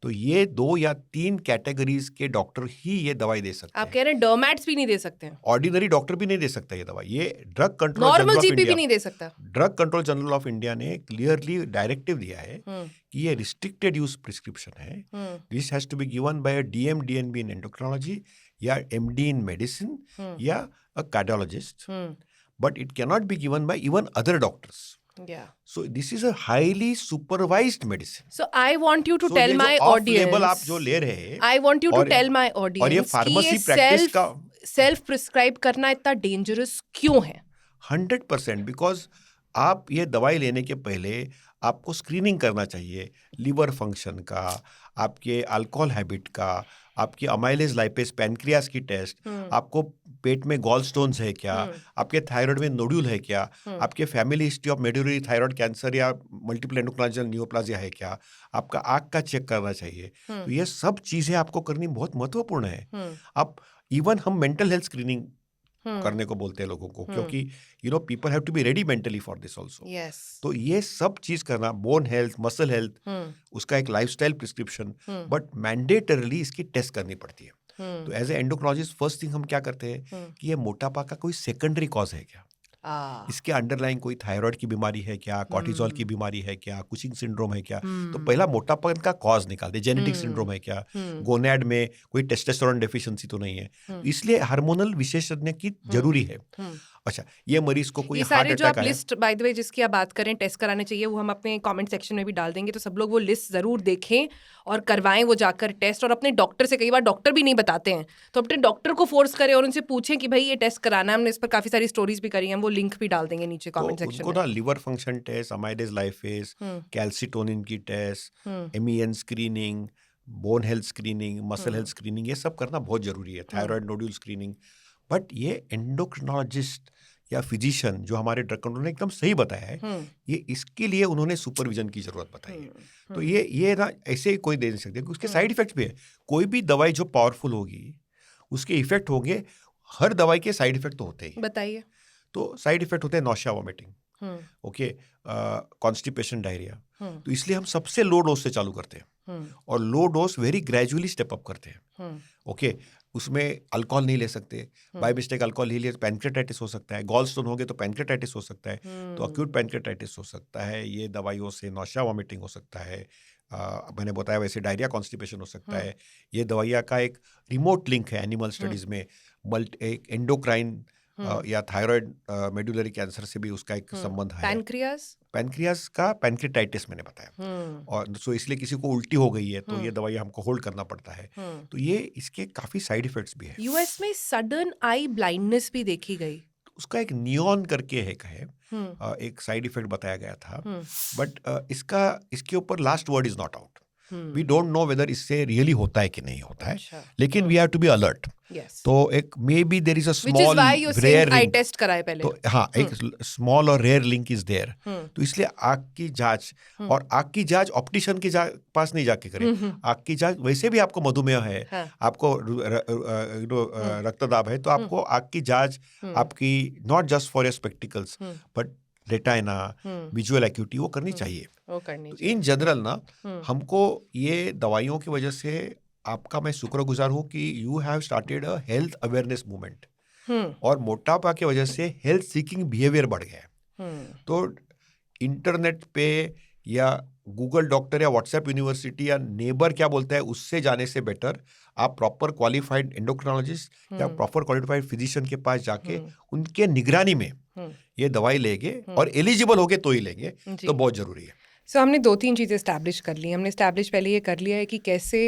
[SPEAKER 2] तो ये 2 या 3 कैटेगरीज के डॉक्टर ही ये दवाई दे सकते हैं।
[SPEAKER 1] आप कह रहे हैं डर्मैट्स भी नहीं दे सकते हैं?
[SPEAKER 2] ऑर्डिनरी डॉक्टर भी नहीं दे सकता ये दवाई। ये ड्रग कंट्रोल
[SPEAKER 1] नॉर्मल जीपी भी नहीं दे सकता।
[SPEAKER 2] Drug control general of India ने क्लियरली डायरेक्टिव दिया है कि ये रिस्ट्रिक्टेड यूज प्रिस्क्रिप्शन है। This has to be given by a DM DNB in endocrinology, या एमडी इन मेडिसिन, या a cardiologist, but it can not be given by even other doctors.
[SPEAKER 1] Yeah.
[SPEAKER 2] So this is a highly supervised medicine.
[SPEAKER 1] So I want you to
[SPEAKER 2] So
[SPEAKER 1] tell
[SPEAKER 2] ये
[SPEAKER 1] my
[SPEAKER 2] जो off
[SPEAKER 1] audience.
[SPEAKER 2] label आप जो ले रहे हैं,
[SPEAKER 1] I want you to tell my
[SPEAKER 2] और ये
[SPEAKER 1] audience
[SPEAKER 2] फार्मेसी प्रैक्टिस का
[SPEAKER 1] सेल्फ प्रिस्क्राइब करना इतना डेंजरस क्यों है?
[SPEAKER 2] 100%, बिकॉज आप ये दवाई लेने के पहले आपको स्क्रीनिंग करना चाहिए, लिवर फंक्शन का, आपके अल्कोहल हैबिट का, आपकी अमाइलेज लाइपेज पैनक्रियास की टेस्ट, आपको पेट में गॉल स्टोन्स है क्या, आपके थायराइड में नोड्यूल है क्या, आपके family history of medullary thyroid cancer या मल्टीपल एंडोक्राइनल न्यूरोप्लाजिया है क्या, आपका आँख का चेक करना चाहिए. तो ये सब चीज़ें आपको करनी बहुत महत्वपूर्ण है. आप इवन हम मेंटल हेल्थ स्क्रीनिंग करने को बोलते हैं लोगों को, क्योंकि people have to be ready mentally for this also. तो ये सब चीज करना, बोन हेल्थ, मसल हेल्थ, उसका एक लाइफस्टाइल प्रिस्क्रिप्शन, बट मैंडेटरली इसकी टेस्ट करनी पड़ती है. तो as a endocrinologist first thing हम क्या करते हैं कि ये मोटापा का कोई सेकेंडरी कॉज है क्या, इसके अंडरलाइन कोई थायराइड की बीमारी है क्या, कॉर्टिजोल की बीमारी है क्या, कुशिंग सिंड्रोम है क्या. तो पहला मोटापा का कॉज निकालते, जेनेटिक सिंड्रोम है क्या, गोनैड में कोई टेस्टोस्टेरोन डेफिशिएंसी तो नहीं है, इसलिए हार्मोनल विशेषज्ञ की जरूरी है. अच्छा, ये मरीज को कोई हार्ट अटैक
[SPEAKER 1] जो आप लिस्ट बाय द वे जिसकी आप बात करें टेस्ट कराने चाहिए, वो हम अपने कमेंट सेक्शन में भी डाल देंगे, तो सब लोग वो लिस्ट जरूर देखें और करवाएं वो जाकर टेस्ट. और अपने डॉक्टर से, कई बार डॉक्टर भी नहीं बताते हैं, तो अपने डॉक्टर को फोर्स करें और उनसे पूछें कि भाई ये टेस्ट कराना है. हमने इस पर काफी सारी स्टोरीज भी करी हैं, वो लिंक भी डाल देंगे नीचे कमेंट सेक्शन में.
[SPEAKER 2] Liver function test, amylase lipase, calcitonin की test, MEN screening, bone health screening, muscle health screening, ये सब करना बहुत जरूरी है. Thyroid nodule screening. बट ये एंडोक्रिनोलॉजिस्ट या फिजिशियन जो हमारे ड्रग कंट्रोल ने एकदम सही बताया है, ये इसके लिए उन्होंने सुपरविजन की जरूरत बताई है. तो ये ना ऐसे ही कोई दे नहीं सकते, उसके साइड इफेक्ट्स भी है. कोई भी दवाई जो पावरफुल होगी उसके इफेक्ट होंगे. हर दवाई के साइड इफेक्ट तो होते ही.
[SPEAKER 1] बताइए.
[SPEAKER 2] तो साइड इफेक्ट होते हैं nausea, vomiting, okay, constipation, diarrhoea. तो इसलिए हम सबसे लो डोज से चालू करते हैं, और low dose very gradually step up करते हैं. ओके, उसमें अल्कोहल नहीं ले सकते. बाय मिस्टेक अल्कोहल ले लिया तो पैनक्रेटाइटिस हो सकता है. गॉल स्टोन हो गए तो पैनक्रेटाइटिस हो सकता है. तो अक्यूट पैनक्रेटाइटिस हो सकता है. ये दवाइयों से नौशिया, वॉमिटिंग हो सकता है. मैंने बताया वैसे डायरिया, कॉन्स्टिपेशन हो सकता है. ये दवाइयाँ का एक रिमोट लिंक है एनिमल स्टडीज में. एक एंडोक्राइन या थायराइड मेडुलरी कैंसर से भी उसका एक संबंध है. पैनक्रियास का पैनक्रेटाइटिस मैंने बताया. और सो इसलिए किसी को उल्टी हो गई है तो ये दवाई हमको होल्ड करना पड़ता है. तो ये इसके काफी साइड इफेक्ट्स भी है.
[SPEAKER 1] यूएस में सडन आई ब्लाइंडनेस भी देखी गई.
[SPEAKER 2] उसका एक नियॉन करके है एक साइड इफेक्ट बताया गया था. बट इसके ऊपर last word is not out. We don't know whether इससे रियली होता है कि नहीं होता है. लेकिन we have to be alert. तो एक maybe there is a small rare
[SPEAKER 1] eye test कराए पहले.
[SPEAKER 2] तो हाँ, एक स्मॉल और रेयर लिंक इज देयर. तो इसलिए आँख की जांच, और आँख की जांच ऑप्टिशियन के पास नहीं जाके करें. आँख की जांच, वैसे भी आपको मधुमेह है, आपको रक्तदाब है, तो आपको आँख की जांच आपकी not just for your spectacles but retina, visual acuity, वो करनी चाहिए. तो इन जनरल ना हमको ये दवाइयों की वजह से आपका मैं शुक्रगुजार हूँ कि you have started a health awareness movement. और मोटापा की वजह से हेल्थ सीकिंग बिहेवियर बढ़ गया है. तो इंटरनेट पे या गूगल डॉक्टर या व्हाट्सएप यूनिवर्सिटी या नेबर क्या बोलता है उससे जाने से बेटर आप प्रॉपर क्वालिफाइड एंडोक्रिनोलॉजिस्ट या प्रॉपर क्वालिफाइड फिजिशियन के पास जाके उनके निगरानी में ये दवाई लेंगे, और एलिजिबल होगे तो ही लेंगे. तो बहुत जरूरी है.
[SPEAKER 1] सो हमने 2-3 चीज़ें स्टैब्लिश कर ली. हमने स्टैब्लिश पहले ये कर लिया है कि कैसे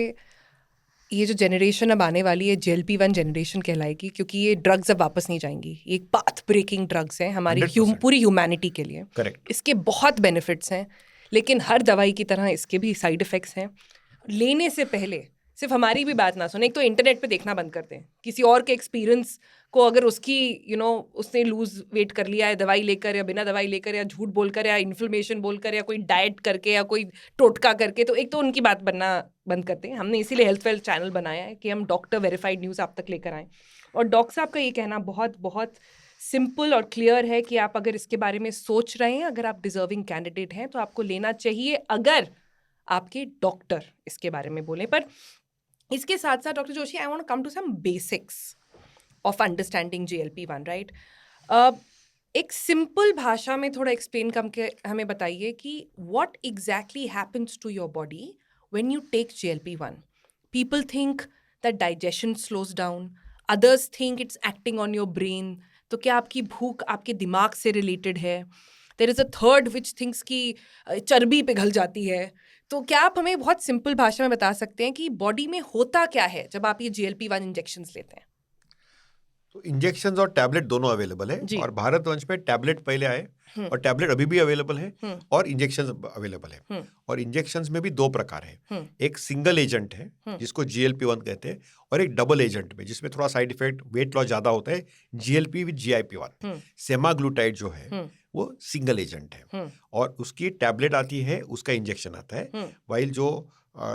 [SPEAKER 1] ये जो जनरेशन अब आने वाली है GLP-1 जनरेशन कहलाएगी, क्योंकि ये ड्रग्स अब वापस नहीं जाएंगी. ये एक पाथ ब्रेकिंग ड्रग्स हैं हमारी पूरी ह्यूमैनिटी के लिए.
[SPEAKER 2] करेक्ट.
[SPEAKER 1] इसके बहुत बेनिफिट्स हैं, लेकिन हर दवाई की तरह इसके भी साइड इफ़ेक्ट्स हैं. लेने से पहले सिर्फ हमारी भी बात ना सुने, एक तो इंटरनेट पे देखना बंद करते हैं किसी और के एक्सपीरियंस को, अगर उसकी उसने लूज वेट कर लिया है दवाई लेकर या बिना दवाई लेकर या झूठ बोलकर या इन्फ्लेमेशन बोलकर या कोई डाइट करके या कोई टोटका करके, तो एक तो उनकी बात बनना बंद करते हैं। हमने इसीलिए हेल्थ वेल्थ चैनल बनाया है कि हम डॉक्टर वेरीफाइड न्यूज़ आप तक लेकर आएँ। और डॉक्टर साहब का ये कहना बहुत बहुत सिंपल और क्लियर है कि आप अगर इसके बारे में सोच रहे हैं, अगर आप डिजर्विंग कैंडिडेट हैं तो आपको लेना चाहिए, अगर आपके डॉक्टर इसके बारे में बोलें। पर इसके साथ साथ doctor Joshi, I want come to some basics of understanding GLP-1, right? एक सिंपल भाषा में थोड़ा एक्सप्लेन करके हमें बताइए कि what exactly happens to your body when you take GLP-1. People think that digestion slows down, others think it's acting on your brain. तो क्या आपकी भूख आपके दिमाग से रिलेटेड है? There is a third which thinks कि चर्बी पिघल जाती है। तो क्या आप हमें बहुत सिंपल भाषा में बता सकते हैं कि बॉडी में होता क्या है जब आप ये GLP-1 इंजेक्शंस लेते हैं?
[SPEAKER 2] तो इंजेक्शंस और टैबलेट दोनों अवेलेबल है, और भारतवंश में टैबलेट पहले आए और टैबलेट अभी भी अवेलेबल है और इंजेक्शंस अवेलेबल है। और इंजेक्शंस में भी दो प्रकार है, एक सिंगल एजेंट है जिसको GLP-1 कहते हैं, और एक डबल एजेंट में जिसमें थोड़ा साइड इफेक्ट वेट लॉस ज्यादा होता है, GLP विद GIP-1। सेमाग्लूटाइड जो है वो सिंगल एजेंट है और उसकी टैबलेट आती है, उसका इंजेक्शन आता है। वाइल जो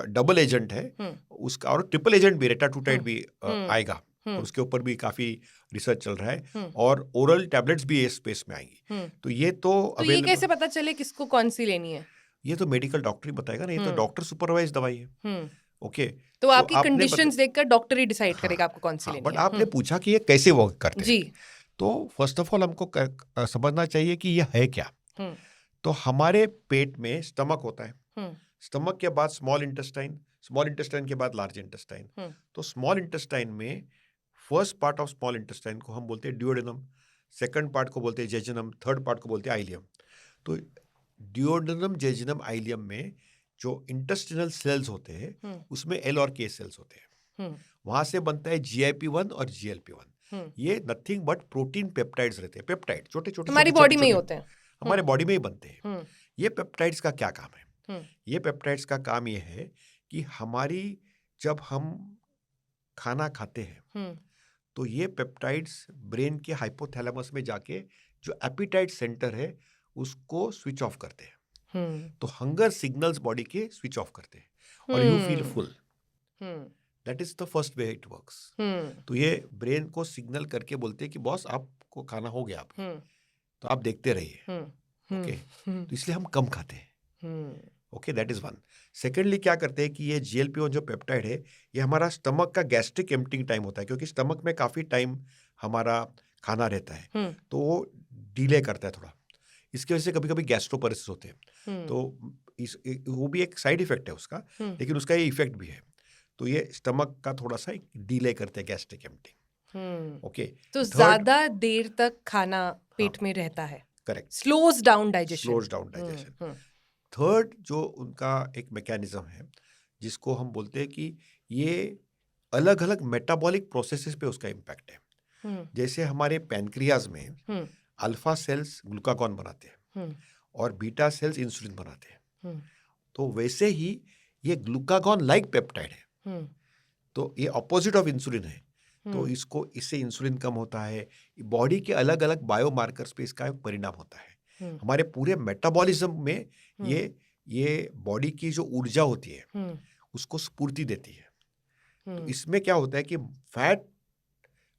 [SPEAKER 2] डबल एजेंट है उसका, और ट्रिपल एजेंट भी रेटाटूटाइड भी आएगा, उसके ऊपर भी काफी रिसर्च चल रहा है, और ओरल टैबलेट्स भी इस स्पेस में आएंगी। तो ये तो
[SPEAKER 1] ये कैसे पता चले किसको कौन सी लेनी है?
[SPEAKER 2] ये तो मेडिकल डॉक्टर ही बताएगा ना, ये तो डॉक्टर सुपरवाइज दवाई है। ओके,
[SPEAKER 1] तो आपकी कंडीशंस देखकर डॉक्टर ही डिसाइड करेगा आपको कौन सी लेनी है।
[SPEAKER 2] बट आपने पूछा कि ये कैसे वर्क करते हैं जी, तो फर्स्ट ऑफ ऑल हमको समझना चाहिए कि ये है क्या। तो हमारे पेट में स्टमक होता है, स्टमक के बाद स्मॉल इंटेस्टाइन के बाद लार्ज इंटेस्टाइन। तो स्मॉल इंटेस्टाइन में first part of small intestine को हम बोलते हैं ड्यूओडेनम, सेकंड पार्ट को बोलते हैं जेजुनम, थर्ड पार्ट को बोलते हैं आइलियम। तो ड्यूओडेनम, जेजुनम, आइलियम में जो इंटेस्टिनल सेल्स होते हैं उसमें L और K सेल्स होते हैं, वहां से बनता है GIP-1 और GLP-1। ये नथिंग बट प्रोटीन पेप्टाइड्स रहते हैं, पेप्टाइड छोटे छोटे
[SPEAKER 1] हमारी बॉडी में ही होते हैं,
[SPEAKER 2] हमारे बॉडी में ही बनते हैं। ये पेप्टाइड्स का क्या काम है? ये पेप्टाइड्स का काम ये है कि हमारी जब हम खाना खाते हैं तो ये पेप्टाइड्स ब्रेन के हाइपोथैलेमस में जाके जो एपिटाइट सेंटर है उसको स्विच ऑफ करते हैं। तो हंगर सिग्नल्स बॉडी के स्विच ऑफ करते हैं और you feel full. That is the first way it works. तो ये ब्रेन को सिग्नल करके बोलते हैं कि बॉस आपको खाना हो गया, तो आप देखते रहिए। ओके, तो इसलिए हम कम खाते हैं। Okay, that is one. Secondly क्या करते हैं कि ये GLP-1 जो पेप्टाइड है ये हमारा स्टमक का गैस्ट्रिक एम्प्टिंग टाइम होता है, क्योंकि स्टमक में काफी टाइम हमारा खाना रहता है, तो वो डिले करता है थोड़ा। इसकी वजह से कभी कभी गैस्ट्रोपैरेसिस होते हैं, तो वो भी एक साइड इफेक्ट है उसका, लेकिन उसका ये इफेक्ट भी है। तो ये स्टमक का थोड़ा सा डिले करते हैं गैस्ट्रिक एम्प्टिंग। ओके,
[SPEAKER 1] तो ज्यादा देर तक खाना पेट में रहता है,
[SPEAKER 2] correct,
[SPEAKER 1] slows down digestion.
[SPEAKER 2] Third जो उनका एक मैकेनिज्म है जिसको हम बोलते हैं कि ये अलग अलग मेटाबॉलिक प्रोसेसेस पे उसका इम्पैक्ट है। जैसे हमारे पैनक्रियाज में अल्फा सेल्स ग्लूकागॉन बनाते हैं और बीटा सेल्स इंसुलिन बनाते हैं, तो वैसे ही ये ग्लूकागॉन लाइक पेप्टाइड है, तो ये ऑपोजिट ऑफ इंसुलिन है। तो इससे इंसुलिन कम होता है, बॉडी के अलग अलग बायोमार्कर्स पे इसका परिणाम होता है। हमारे पूरे मेटाबॉलिज्म में ये बॉडी की जो ऊर्जा होती है उसको स्फूर्ति देती है। तो इसमें क्या होता है कि फैट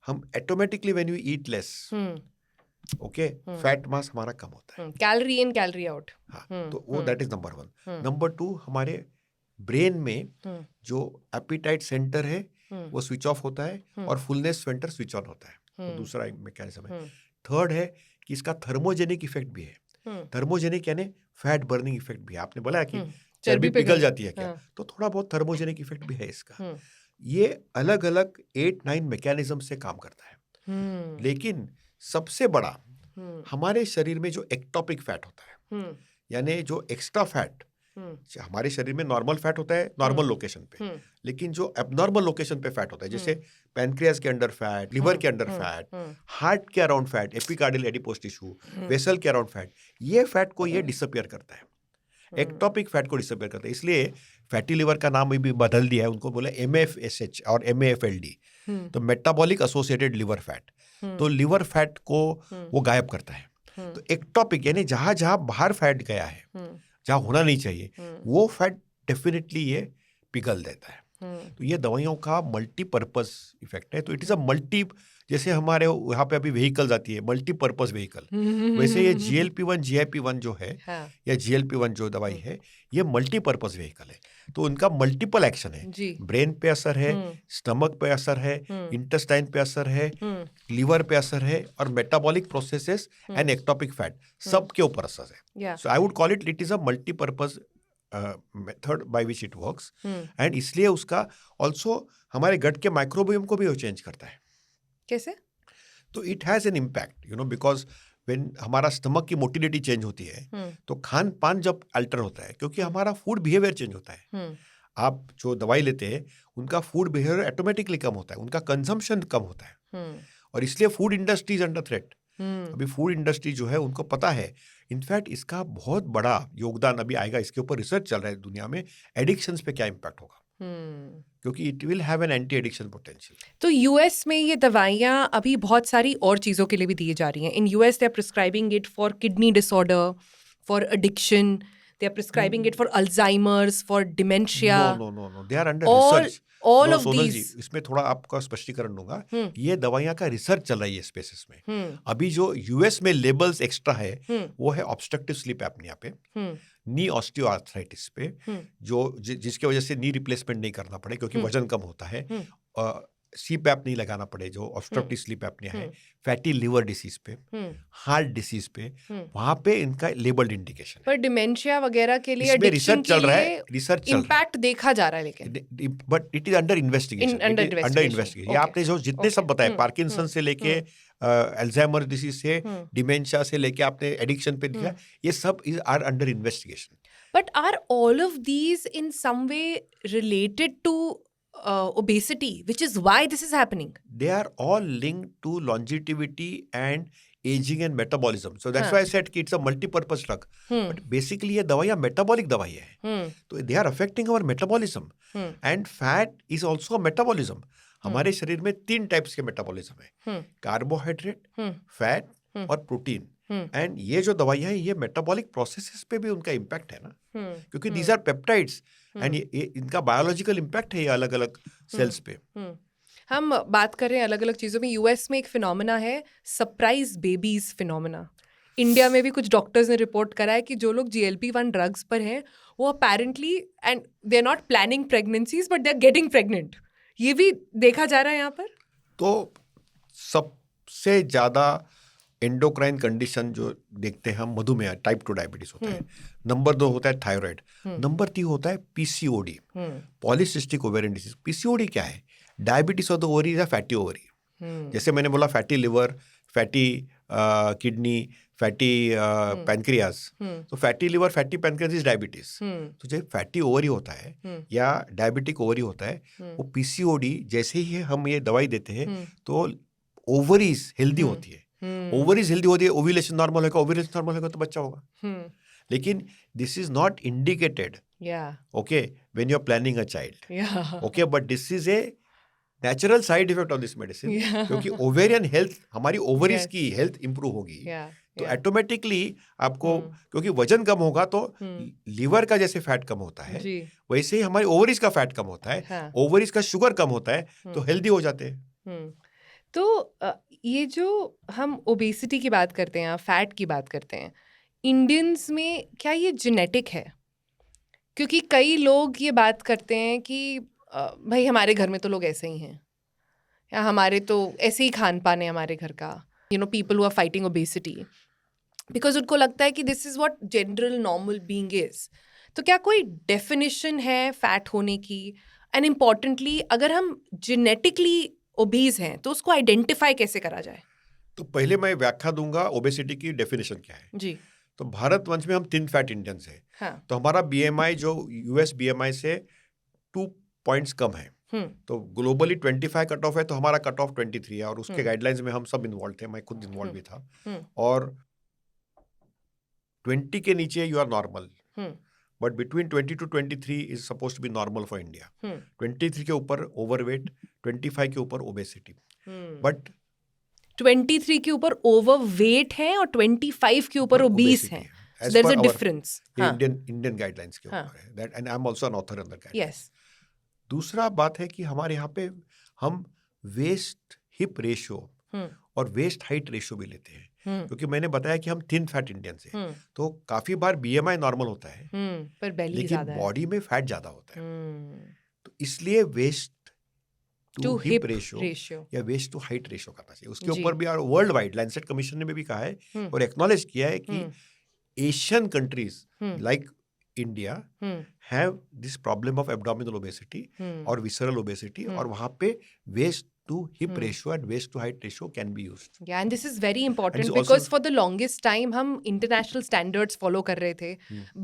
[SPEAKER 2] हम automatically when you eat less, okay, fat मास हमारा कम होता है,
[SPEAKER 1] कैलोरी इन कैलोरी आउट।
[SPEAKER 2] हाँ, तो वो that is number one. Number two, हमारे ब्रेन में जो एपिटाइट सेंटर है वो स्विच ऑफ होता है और फुलनेस सेंटर स्विच ऑन होता है, तो दूसरा मैकेनिज्म है। थर्ड है कि इसका थर्मोजेनिक इफेक्ट भी है। थर्मोजेनिक यानी फैट बर्निंग इफेक्ट भी है। आपने बोला कि चर्बी पिघल जाती है क्या, तो थोड़ा बहुत थर्मोजेनिक इफेक्ट भी है इसका। ये अलग अलग 8-9 मैकेनिज्म से काम करता है, लेकिन सबसे बड़ा हमारे शरीर में जो एक्टोपिक फैट होता है, यानी जो एक्स्ट्रा फैट, हमारे शरीर में नॉर्मल फैट होता है नॉर्मल लोकेशन पे, लेकिन जो एबनॉर्मल लोकेशन पे फैट होता है, जैसे पैनक्रियाज के अंडर फैट, लिवर के अंदर फैट, हार्ट के around fat, epicardial adipose tissue, vessel के अराउंड फैट, ये फैट को ये डिसअपियर करता है, एक्टोपिक फैट को डिसअपियर करता है। इसलिए फैटी लिवर का नाम भी बदल दिया है, उनको बोला MFSH और MAFLD, तो मेटाबॉलिक एसोसिएटेड लिवर फैट। तो लिवर फैट को वो गायब करता है। तो एक्टोपिक यानी जहां जहां बाहर फैट गया है, जहां होना नहीं चाहिए, वो फैट डेफिनेटली ये पिघल देता है। तो ये दवाइयों का मल्टीपर्पज इफेक्ट है। तो इट इज अ मल्टी, जैसे हमारे यहाँ पे अभी व्हीकल्स आती है मल्टीपर्पज व्हीकल, वैसे ये GLP-1 GIP-1 जो है या GLP-1 जो दवाई है, ये मल्टीपर्पज व्हीकल है। तो उनका मल्टीपल एक्शन है, ब्रेन पे असर है, स्टमक पे असर है, इंटेस्टाइन पे असर है, लिवर पे असर है, और metabolic processes and ectopic fat सबके ऊपर असर है। So I would call it is a multipurpose method by which it works, and इसलिए उसका ऑल्सो हमारे गट के माइक्रोबियम को भी वो चेंज करता है।
[SPEAKER 1] कैसे?
[SPEAKER 2] तो it has an impact, because when हमारा स्टमक की मोटिलिटी चेंज होती है, तो खान पान जब अल्टर होता है, क्योंकि हमारा फूड बिहेवियर चेंज होता है। आप जो दवाई लेते हैं उनका फूड बिहेवियर ऑटोमेटिकली कम होता है, उनका कंजम्पशन कम होता है, और इसलिए food industry is under threat. अभी फूड इंडस्ट्री जो है उनको पता है, इनफैक्ट इसका बहुत बड़ा योगदान अभी आएगा, इसके ऊपर रिसर्च चल रहा है दुनिया में, एडिक्शंस पे क्या इम्पैक्ट होगा, क्योंकि it will have an anti addiction potential.
[SPEAKER 1] तो यूएस में ये दवाइयाँ अभी बहुत सारी और चीज़ों के लिए भी दी जा रही हैं। In US they are prescribing it for kidney disorder, for addiction, they are prescribing it for Alzheimer's, for dementia.
[SPEAKER 2] No, they are under research.
[SPEAKER 1] All of these.
[SPEAKER 2] इसमें थोड़ा आपका स्पष्टीकरण दूंगा, ये दवाइयां का रिसर्च चल रही है स्पेसिस में। अभी जो यूएस में लेबल्स एक्स्ट्रा है वो है ऑब्स्ट्रक्टिव स्लीप एपनिया पे, नी ऑस्टियोआर्थराइटिस पे, जिसके वजह से नी रिप्लेसमेंट नहीं करना पड़े क्योंकि वजन कम होता है, CPAP नहीं लगाना पड़े जो ऑब्स्ट्रक्टिव स्लीप एपनिया है, फैटी लिवर डिसीज पे, हार्ट डिसीज पे, वहां पे इनका लेबल्ड इंडिकेशन है।
[SPEAKER 1] पर डिमेंशिया वगैरह के लिए
[SPEAKER 2] इसमें रिसर्च चल रहा है,
[SPEAKER 1] इम्पैक्ट देखा जा रहा है, लेकिन
[SPEAKER 2] but it is under investigation, under investigation. ये आपने जो जितने सब बताए, पार्किंसन से लेके अल्जाइमर डिसीज से, डिमेंशिया से लेके आपने एडिक्शन पे दिया, ये सब are under investigation.
[SPEAKER 1] But are all of these in some way related to obesity, which is why this is happening?
[SPEAKER 2] They are all linked to longevity and aging and metabolism. So that's why I said कि it's a multi-purpose drug. But basically ये दवाइयाँ metabolic दवाई है, तो they are affecting our metabolism. And fat is also a metabolism. हमारे शरीर में 3 टाइप्स के मेटाबॉलिज्म है, कार्बोहाइड्रेट, फैट और प्रोटीन। एंड ये जो दवाइयाँ हैं ये मेटाबॉलिक प्रोसेसेस पे भी उनका इम्पैक्ट है ना, क्योंकि दीज आर पेप्टाइड्स एंड इनका बायोलॉजिकल इम्पैक्ट है ये अलग अलग सेल्स पे।
[SPEAKER 1] हम बात कर रहे हैं अलग अलग चीज़ों में। यूएस में एक फिनोमेना है सरप्राइज बेबीज फिनोमेना। इंडिया में भी कुछ डॉक्टर्स ने रिपोर्ट करा है कि जो लोग GLP-1 ड्रग्स पर हैं वो apparently, and they are not planning pregnancies but they are getting pregnant. ये भी देखा जा रहा है यहाँ पर।
[SPEAKER 2] तो सबसे ज़्यादा एंडोक्राइन कंडीशन जो देखते हैं हम, मधुमेह, टाइप 2 डायबिटीज होता है, नंबर 2 होता है थायराइड, नंबर 3 होता है PCOD, polycystic ovarian disease. PCOD क्या है? डायबिटीज ऑफ द ओवरी या फैटी ओवरी। जैसे मैंने बोला fatty liver, fatty kidney, fatty pancreas, तो fatty liver, fatty pancreas is diabetes. तो जब फैटी ओवरी होता है या डायबिटिक ओवरी होता है, वो PCOD जैसे ही हम ये दवाई देते हैं तो ओवरीज हेल्दी होती है, ओवरीज हेल्दी होती है, ओव्यूलेशन नॉर्मल होगा, ओव्यूलेशन नॉर्मल होगा तो बच्चा होगा। लेकिन this is not indicated, okay, when you are planning a child, okay, but this is a natural side effect of this medicine, क्योंकि ओवेरियन हेल्थ, हमारी ओवरीज की हेल्थ इंप्रूव होगी, तो ऑटोमेटिकली आपको, क्योंकि वजन कम होगा तो लीवर का जैसे फैट कम होता है वैसे ही हमारी ओवरीज का फैट कम होता है, ओवरीज का शुगर कम होता है, तो हेल्दी हो जाते हैं।
[SPEAKER 1] तो ये जो हम ओबेसिटी की बात करते हैं, फैट की बात करते हैं, इंडियंस में क्या ये जेनेटिक है? क्योंकि कई लोग ये बात करते हैं कि भाई हमारे घर में तो लोग ऐसे ही हैं, या हमारे तो ऐसे ही खान पान है हमारे घर का, people who are fighting obesity, because उनको लगता है कि this is what general normal being is. तो क्या कोई डेफिनेशन है फैट होने की? एंड इम्पॉर्टेंटली, अगर हम जेनेटिकली ओबीज हैं तो उसको आइडेंटिफाई कैसे करा जाए?
[SPEAKER 2] तो पहले मैं व्याख्या दूंगा ओबेसिटी की डेफिनेशन क्या है
[SPEAKER 1] जी।
[SPEAKER 2] तो भारतवंश में हम 3 फैट इंडियंस हैं।
[SPEAKER 1] हाँ।
[SPEAKER 2] तो हमारा BMI जो US BMI से 2 पॉइंट्स कम है, तो ग्लोबली 25 कट ऑफ है, तो हमारा कट ऑफ 23 है, और उसके गाइडलाइंस में हम सब इन्वॉल्व थे, मैं खुद इन्वॉल्व भी था। और 20 के नीचे you are normal, but between 20 to 23 is suppose to be normal for India. 23 के ऊपर ओवरवेट, 25 के ऊपर ओबेसिटी. बट
[SPEAKER 1] 23 के ऊपर ओवरवेट है और 25 के ऊपर ओबीस है. So there's a difference.
[SPEAKER 2] Indian guidelines के ऊपर है that, and I am also an author in the guidelines. दूसरा बात है कि हमारे यहाँ पे हम वेस्ट हिप रेशियो और वेस्ट हाइट रेशियो भी लेते हैं, क्योंकि मैंने बताया कि हम थिन फैट इंडियंस हैं. तो काफी बार बीएमआई नॉर्मल होता है,
[SPEAKER 1] पर बेली
[SPEAKER 2] लेकिन बॉडी में फैट ज्यादा होता है. तो इसलिए वेस्ट टू हिप रेशियो या वेस्ट टू हाइट रेशियो करना चाहिए. उसके ऊपर भी वर्ल्ड वाइड लैंसेट कमीशन ने भी कहा है और एक्नॉलेज किया है कि Asian countries like India have this problem of abdominal obesity और विसरल ओबेसिटी, और वहां पे waste to hip ratio and waist to height ratio can be used.
[SPEAKER 1] Yeah, and this is very important because for the longest time हम international standards follow कर रहे थे.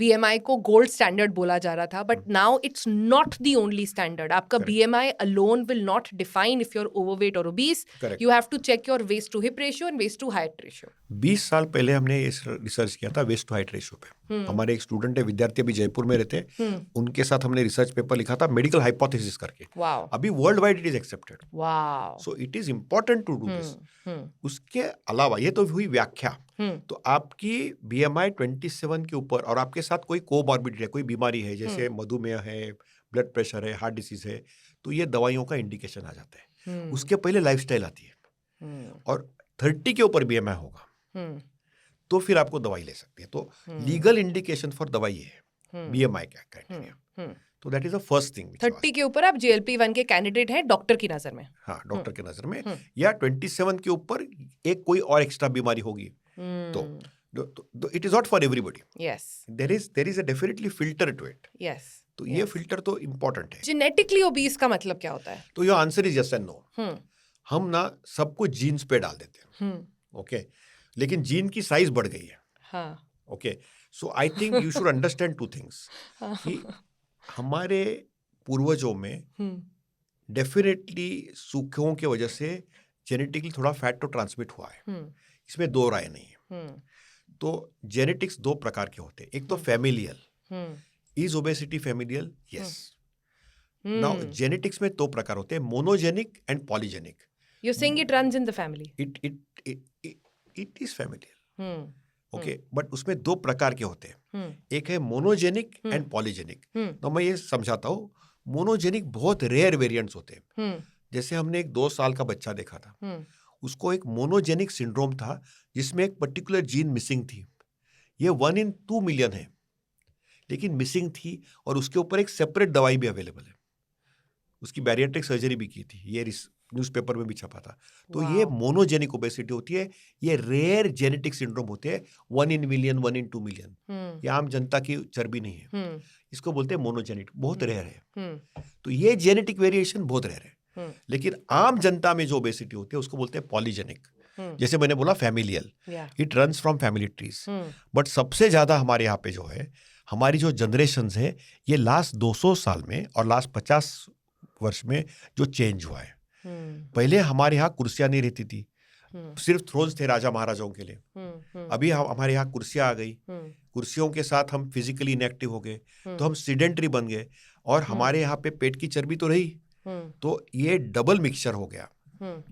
[SPEAKER 1] BMI को gold standard बोला जा रहा था, but now it's not the only standard. आपका BMI alone will not define if you're overweight or obese.
[SPEAKER 2] Correct.
[SPEAKER 1] You have to check your waist to hip ratio and waist to height ratio.
[SPEAKER 2] 20 साल पहले हमने इस रिसर्च किया था वेस्ट टू हाइट रेशियो पे. हमारे एक स्टूडेंट है, विद्यार्थी अभी जयपुर में रहते हैं, उनके साथ हमने रिसर्च पेपर लिखा था मेडिकल हाइपोथेसिस करके.
[SPEAKER 1] Wow.
[SPEAKER 2] अभी world wide it is accepted.
[SPEAKER 1] Wow.
[SPEAKER 2] So it is important to do this. उसके अलावा ये तो हुई व्याख्या. तो आपकी BMI 27 के ऊपर और आपके साथ कोई कोमॉर्बिडिटी है, कोई बीमारी है, जैसे मधुमेह है, ब्लड प्रेशर है, हार्ट डिसीज है, तो ये दवाइयों का इंडिकेशन आ जाता है. उसके पहले लाइफस्टाइल आती है. और 30 के ऊपर BMI होगा तो फिर आपको दवाई ले सकती है. तो लीगल इंडिकेशन फॉर दवाई है BMI का क्राइटेरिया. तो that is the first thing.
[SPEAKER 1] 30 के ऊपर आप GLP-1 के कैंडिडेट हैं डॉक्टर की नजर में.
[SPEAKER 2] हाँ, डॉक्टर की नजर में. या 27 के ऊपर एक कोई और एक्स्ट्रा बीमारी होगी तो it is not for everybody.
[SPEAKER 1] Yes,
[SPEAKER 2] there is a definitely filter to it.
[SPEAKER 1] Yes.
[SPEAKER 2] तो ये फिल्टर तो इम्पोर्टेंट है.
[SPEAKER 1] जेनेटिकली ओबीस का मतलब क्या होता है?
[SPEAKER 2] तो your answer is yes and no. हम ना सब कुछ जीन्स पे डाल देते हैं. ओके, लेकिन जीन की साइज बढ़ गई है.
[SPEAKER 1] हाँ.
[SPEAKER 2] Okay, so I think you should understand two things. कि हमारे पूर्वजों में डेफिनेटली सूखों की वजह से जेनेटिकली थोड़ा फैट तो ट्रांसमिट हुआ है. इसमें दो राय नहीं है. तो जेनेटिक्स दो प्रकार के होते हैं. एक तो familial. Is obesity familial? Yes. Now genetics में दो प्रकार होते हैं, monogenic and polygenic.
[SPEAKER 1] You're saying it runs in the family.
[SPEAKER 2] It is familial. Okay, but उसमें दो प्रकार के होते हैं. एक है मोनोजेनिक एंड पॉलीजेनिक. तो मैं ये समझाता हूँ. मोनोजेनिक बहुत रेयर वेरिएंट्स होते हैं. जैसे हमने एक 2 साल का बच्चा देखा था, उसको एक मोनोजेनिक सिंड्रोम था जिसमें एक पर्टिकुलर जीन मिसिंग थी. ये 1 in 2 million है, लेकिन मिसिंग थी और उसके ऊपर एक सेपरेट दवाई भी अवेलेबल है. उसकी बैरिएट्रिक सर्जरी भी की थी. ये न्यूज़पेपर में भी छपा था. तो ये मोनोजेनिक ओबेसिटी होती है. ये रेयर जेनेटिक सिंड्रोम होते हैं. 1 in million, 1 in 2 million. ये आम जनता की चर्बी नहीं है. इसको बोलते हैं मोनोजेनिक. बहुत रेयर है. तो ये जेनेटिक वेरिएशन बहुत रेयर है. लेकिन आम जनता में जो ओबेसिटी होती है उसको बोलते हैं पॉलीजेनिक. जैसे मैंने बोला familial, it runs from family trees. But सबसे ज्यादा हमारे यहाँ पे जो है, हमारी जो जनरेशन है, ये लास्ट 200 साल में और लास्ट 50 वर्ष में जो चेंज हुआ है. पहले हमारे यहाँ कुर्सियां नहीं रहती थी, सिर्फ थ्रोन्स थे राजा महाराजाओं के लिए. अभी हमारे यहाँ कुर्सियां आ गई. कुर्सियों के साथ हम फिजिकली इनएक्टिव हो गए, तो हम सीडेंटरी बन गए. और हमारे यहाँ पे पेट की चर्बी तो रही, तो ये डबल मिक्सचर हो गया.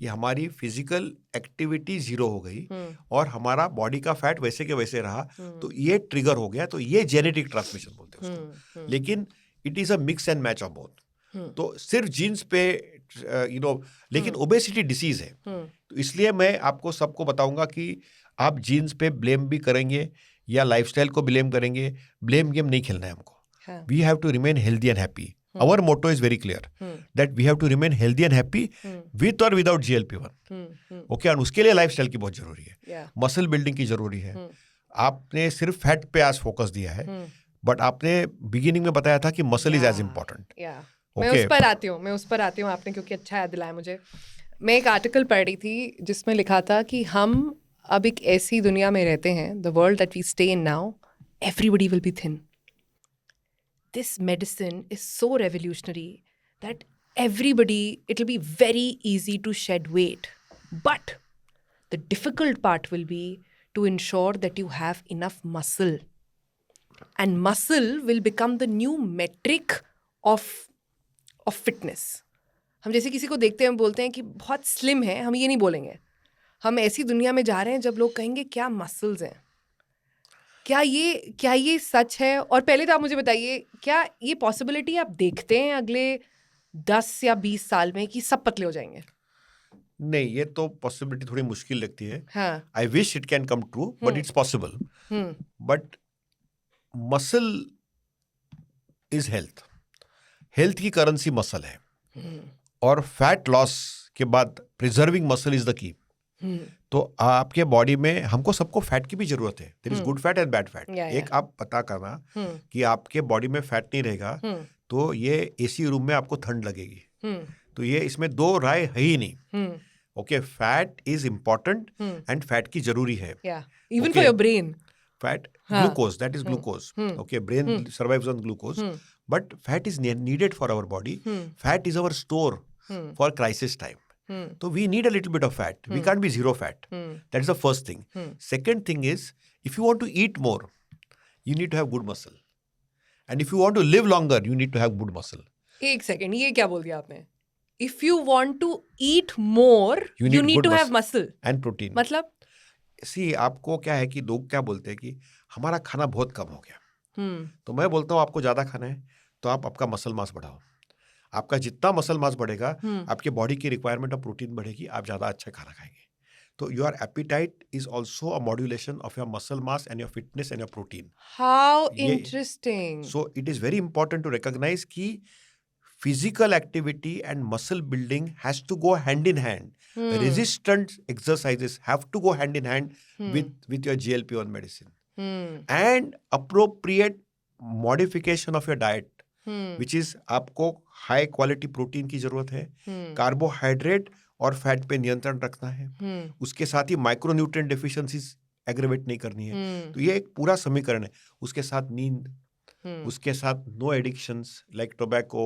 [SPEAKER 2] ये हमारी फिजिकल एक्टिविटी 0 हो गई और हमारा बॉडी का फैट वैसे के वैसे रहा. तो ये ट्रिगर हो गया. तो ये जेनेटिक ट्रांसमिशन बोलते हैं उसको. लेकिन it is a mix and match of both. तो सिर्फ जीन्स पे लेकिन ओबेसिटी डिसीज है. तो इसलिए मैं आपको सबको बताऊंगा कि आप जीन्स पे ब्लेम भी करेंगे या लाइफस्टाइल को ब्लेम करेंगे, ब्लेम गेम नहीं खेलना है हमको. We have to remain healthy and happy. Our motto is very clear that we have to remain healthy and happy with or without GLP-1. Okay, और उसके लिए लाइफस्टाइल की बहुत जरूरी है. मसल बिल्डिंग की जरूरी है. आपने सिर्फ फैट पे आज फोकस दिया है, बट आपने बिगिनिंग में बताया था कि मसल इज एज इम्पोर्टेंट.
[SPEAKER 1] मैं उस पर आती हूँ आपने क्योंकि अच्छा याद दिलाया मुझे. मैं एक आर्टिकल पढ़ रही थी जिसमें लिखा था कि हम अब एक ऐसी दुनिया में रहते हैं, the world that we stay in now, everybody will be thin. This medicine is so revolutionary that it'll be very easy to shed weight. But the difficult part will be to ensure that you have enough muscle and muscle will become the new metric of fitness. हम जैसे किसी को देखते हैं बोलते हैं कि बहुत स्लिम है, हम ये नहीं बोलेंगे. हम ऐसी दुनिया में जा रहे हैं जब लोग कहेंगे क्या मसल्स हैं. क्या ये सच है? और पहले तो आप मुझे बताइए, क्या ये पॉसिबिलिटी आप देखते हैं अगले 10 या 20 साल में कि सब पतले हो जाएंगे?
[SPEAKER 2] नहीं, ये तो पॉसिबिलिटी थोड़ी मुश्किल लगती है.
[SPEAKER 1] हाँ.
[SPEAKER 2] I wish it can come true, but it's possible. But muscle is health. Health की करेंसी मसल है. और फैट लॉस के बाद preserving muscle is the key. तो आपके बॉडी में हमको सबको फैट की भी जरूरत है. There is good fat and bad fat. एक आप पता करना कि आपके बॉडी में फैट नहीं रहेगा तो ये एसी रूम में आपको ठंड लगेगी. तो ये इसमें दो राय है ही नहीं. Okay, fat is important and fat की जरूरी है.
[SPEAKER 1] Even for your brain.
[SPEAKER 2] Fat, glucose, that is glucose. Okay, brain survives on glucose. But fat is needed for our body. Fat is our store for crisis time. So we need a little bit of fat. We can't be zero fat. That is the first thing. Second thing is, if you want to eat more, you need to have good muscle. And if you want to live longer, you need to have good muscle.
[SPEAKER 1] एक सेकेंड, ये क्या बोल दिया आपने? If you want to eat more, you need to have muscle.
[SPEAKER 2] And protein.
[SPEAKER 1] मतलब?
[SPEAKER 2] आपको क्या है कि लोग क्या बोलते हैं कि हमारा खाना बहुत कम हो गया. तो मैं बोलता हूँ आपको ज्यादा खाना है तो आप आपका मसल मास बढ़ाओ. आपका जितना मसल मास बढ़ेगा आपके बॉडी की रिक्वायरमेंट ऑफ प्रोटीन बढ़ेगी, आप ज्यादा अच्छा खाना खाएंगे. तो your appetite is also a modulation of your muscle mass and your fitness and your protein.
[SPEAKER 1] How interesting.
[SPEAKER 2] So it is very important to recognise कि physical activity and muscle building has to go hand in hand. Resistance exercises have to go hand in hand with your GLP-1 medicine. And appropriate modification of your diet, which is आपको high quality protein की जरूरत है, carbohydrate और फैट पे नियंत्रण रखना है, उसके साथ ही माइक्रोन्यूट्रिएंट डेफिशिएंसीज एग्रीवेट नहीं करनी है. तो ये एक पूरा समीकरण है. उसके साथ नींद, उसके साथ no addictions like tobacco,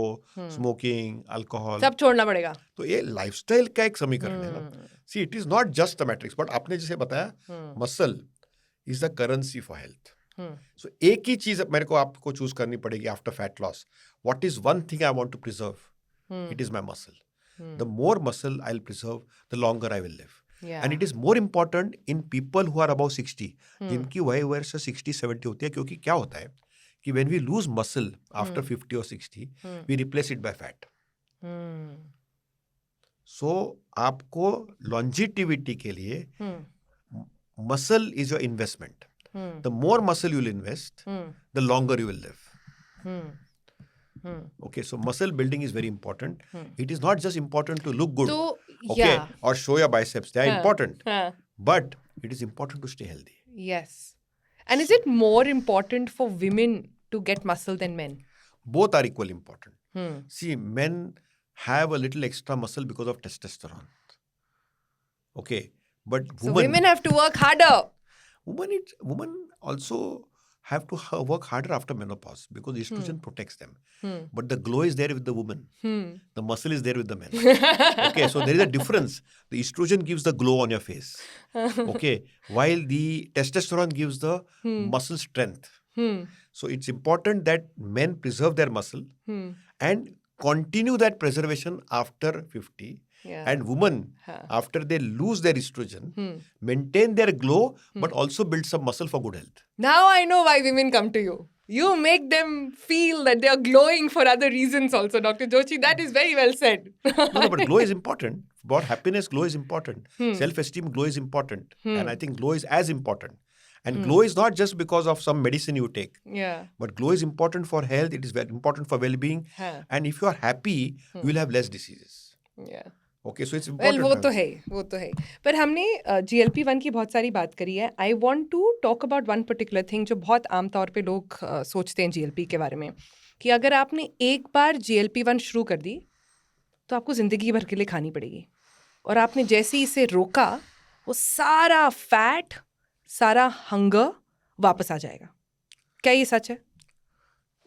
[SPEAKER 2] smoking, alcohol,
[SPEAKER 1] सब छोड़ना पड़ेगा.
[SPEAKER 2] तो ये लाइफस्टाइल का एक समीकरण है ना. See it is not just the matrix, but आपने जैसे बताया muscle is the currency for health. So एक ही चीज मेरे को आपको चूज करनी पड़ेगी after fat loss. What is one thing I want to preserve? It is my muscle. The more muscle I will preserve, the longer I will live. And it is more important in people who are about 60, जिनकी वय वर्ष 60-70 होती है. क्योंकि क्या होता है कि when we lose muscle after 50 or 60, we replace it by fat. So आपको longevity के लिए muscle is your investment. The more muscle you will invest, the longer you will live. Okay, so muscle building is very important. It is not just important to look good, okay, or show your biceps. They are important, but it is important to stay healthy.
[SPEAKER 1] Yes. And is it more important for women to get muscle than men?
[SPEAKER 2] Both are equally important. See, men have a little extra muscle because of testosterone. Okay, but
[SPEAKER 1] women have to work harder.
[SPEAKER 2] Women also have to work harder after menopause because estrogen protects them. But the glow is there with the woman. The muscle is there with the men. Okay, so there is a difference. The estrogen gives the glow on your face. Okay, while the testosterone gives the muscle strength. So it's important that men preserve their muscle and continue that preservation after 50. And women, after they lose their estrogen, maintain their glow, but also build some muscle for good health.
[SPEAKER 1] Now I know why women come to you. You make them feel that they are glowing for other reasons also, Dr. Joshi. That is very well said.
[SPEAKER 2] No, but glow is important. About happiness, glow is important. Self-esteem, glow is important. And I think glow is as important. And glow is not just because of some medicine you take. But glow is important for health. It is very important for well-being. And if you are happy, you will have less diseases. Okay, so it's important.
[SPEAKER 1] वो तो है. पर हमने GLP-1 की बहुत सारी बात करी है. I want to talk about one particular thing जो बहुत आम तौर पे लोग सोचते हैं GLP के बारे में, कि अगर आपने एक बार GLP-1 शुरू कर दी तो आपको ज़िंदगी भर के लिए खानी पड़ेगी. और आपने जैसे ही इसे रोका, वो सारा फैट, सारा हंगर वापस आ जाएगा. क्या ये सच है?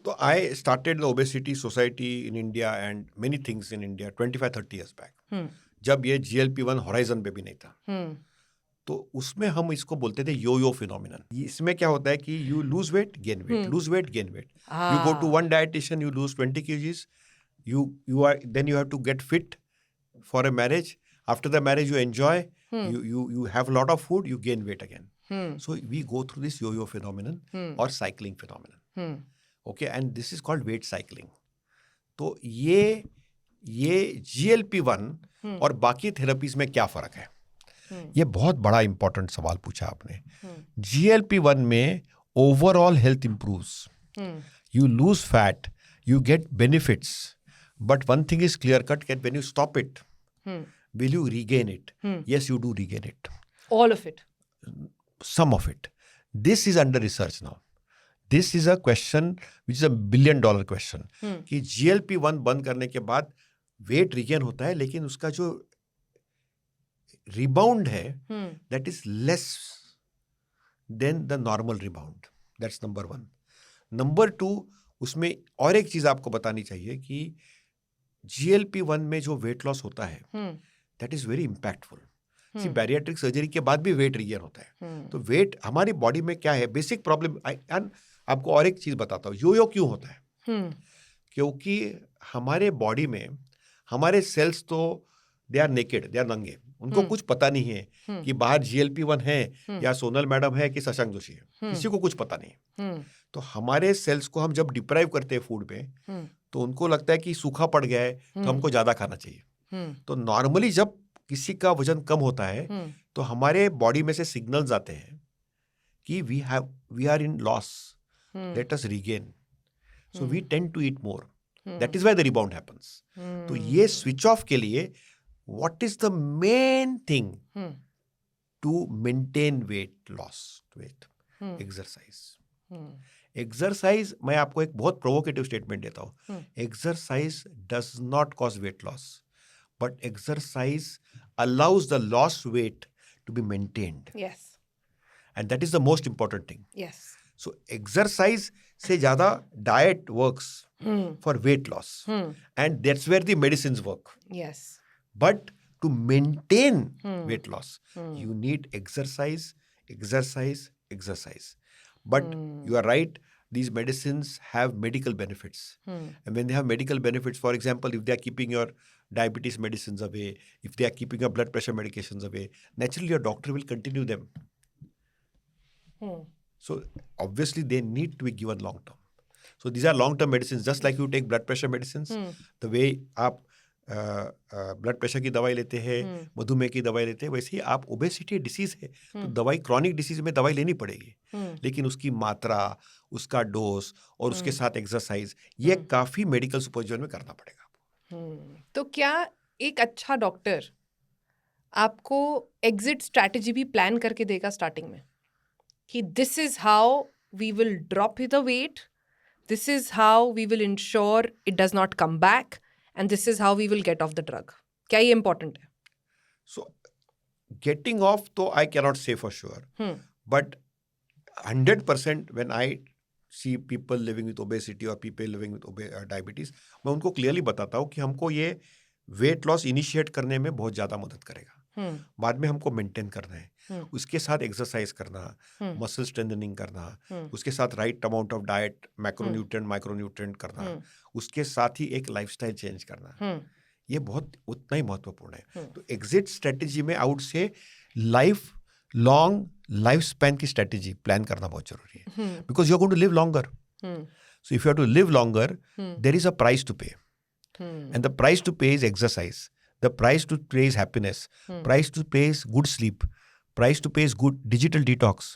[SPEAKER 2] So I started the obesity society in India and many things in India 25-30 years back. जब ये GLP-1 horizon पे भी नहीं था. तो उसमें हम इसको बोलते थे यो फिनोमिनन। इसमें क्या होता है कि you lose weight gain weight, lose weight gain weight, you go to one dietitian, you lose 20 kgs, you are then you have to get fit for a marriage. After the marriage you enjoy, you have a lot of food, you gain weight again. So we go through this yo-yo phenomenon or cycling phenomenon. Okay, and this is called weight cycling. तो ये GLP-1 और बाकी थेरेपीज में क्या फर्क है? ये बहुत बड़ा इंपॉर्टेंट सवाल पूछा आपने। GLP-1 में overall health improves, you lose fat, you get benefits, but one thing is clear cut, that when you stop it, will you regain it? Yes, you do regain it.
[SPEAKER 1] All of it?
[SPEAKER 2] Some of it. This is under research now. This is a question which is $1 billion question. कि GLP-1 बंद करने के बाद वेट रिगेन होता है, लेकिन उसका जो रिबाउंड है that is less than the normal rebound. That's number one. Number two, उसमें और एक चीज आपको बतानी चाहिए कि GLP-1 में जो वेट लॉस होता है that is very impactful. See bariatric surgery के बाद भी वेट रिगेन होता है। तो वेट हमारी बॉडी में क्या है, बेसिक प्रॉब्लम। आपको और एक चीज बताता हूँ, यो क्यों होता है। क्योंकि हमारे बॉडी में हमारे सेल्स तो they are naked, they are नंगे, उनको कुछ पता नहीं है कि बाहर GLP-1 है या सोनल मैडम है कि शशांक जोशी है, किसी को कुछ पता नहीं। तो हमारे सेल्स को हम जब डिप्राइव करते हैं फूड में, तो उनको लगता है कि सूखा पड़ गया है तो हमको ज्यादा खाना चाहिए। तो नॉर्मली जब किसी का वजन कम होता है तो हमारे बॉडी में से सिग्नल्स आते हैं कि we are in loss, let us regain, so we tend to eat more, that is why the rebound happens. तो ये स्विच ऑफ के लिए what is the main thing to maintain weight loss? Weight exercise. Exercise, मैं आपको एक बहुत प्रोवोकेटिव स्टेटमेंट देता हूं, exercise does not cause weight loss, but exercise allows the lost weight to be maintained, and that is the most important thing. So exercise से ज्यादा diet works for weight loss, and that's where the medicines work. But to maintain weight loss you need exercise. But you are right, these medicines have medical benefits. And when they have medical benefits, for example, if they are keeping your diabetes medicines away, if they are keeping your blood pressure medications away, naturally your doctor will continue them. So obviously they need to be given long term. So these are long term medicines, just like you take blood pressure medicines, the way आप ब्लड प्रेशर की दवाई लेते हैं, मधुमेह की दवाई लेते हैं, वैसे ही आप ओबेसिटी डिसीज है तो दवाई, क्रॉनिक डिसीज में दवाई लेनी पड़ेगी, लेकिन उसकी मात्रा, उसका डोज और उसके साथ एक्सरसाइज, ये काफी मेडिकल सुपरविजन में करना पड़ेगा।
[SPEAKER 1] तो क्या एक अच्छा डॉक्टर आपको एग्जिट स्ट्रैटेजी भी प्लान करके देगा स्टार्टिंग में कि this is how we will drop the weight, this is how we will ensure it does not come back, and this is how we will get off the drug? क्या ये important है?
[SPEAKER 2] So getting off तो I cannot say for sure, but 100% when I see people living with obesity or people living with diabetes, मैं उनको क्लियरली बताता हूँ कि हमको ये वेट लॉस इनिशिएट करने में बहुत ज़्यादा मदद करेगा, बाद में हमको मेंटेन करना है, उसके साथ एक्सरसाइज करना, मसल स्ट्रेंथनिंग करना, उसके साथ right amount of diet, macronutrient micronutrient करना, उसके साथ ही एक लाइफस्टाइल चेंज करना, ये बहुत उतना ही महत्वपूर्ण है। तो एग्जिट स्ट्रेटेजी में I would say life long life span की स्ट्रेटेजी प्लान करना बहुत जरूरी है, because you are going to live longer. So if you are to live longer, there is a price to pay, and the price to pay is exercise, the price to pay is happiness, price to pay is good sleep, price to pay is good digital detox.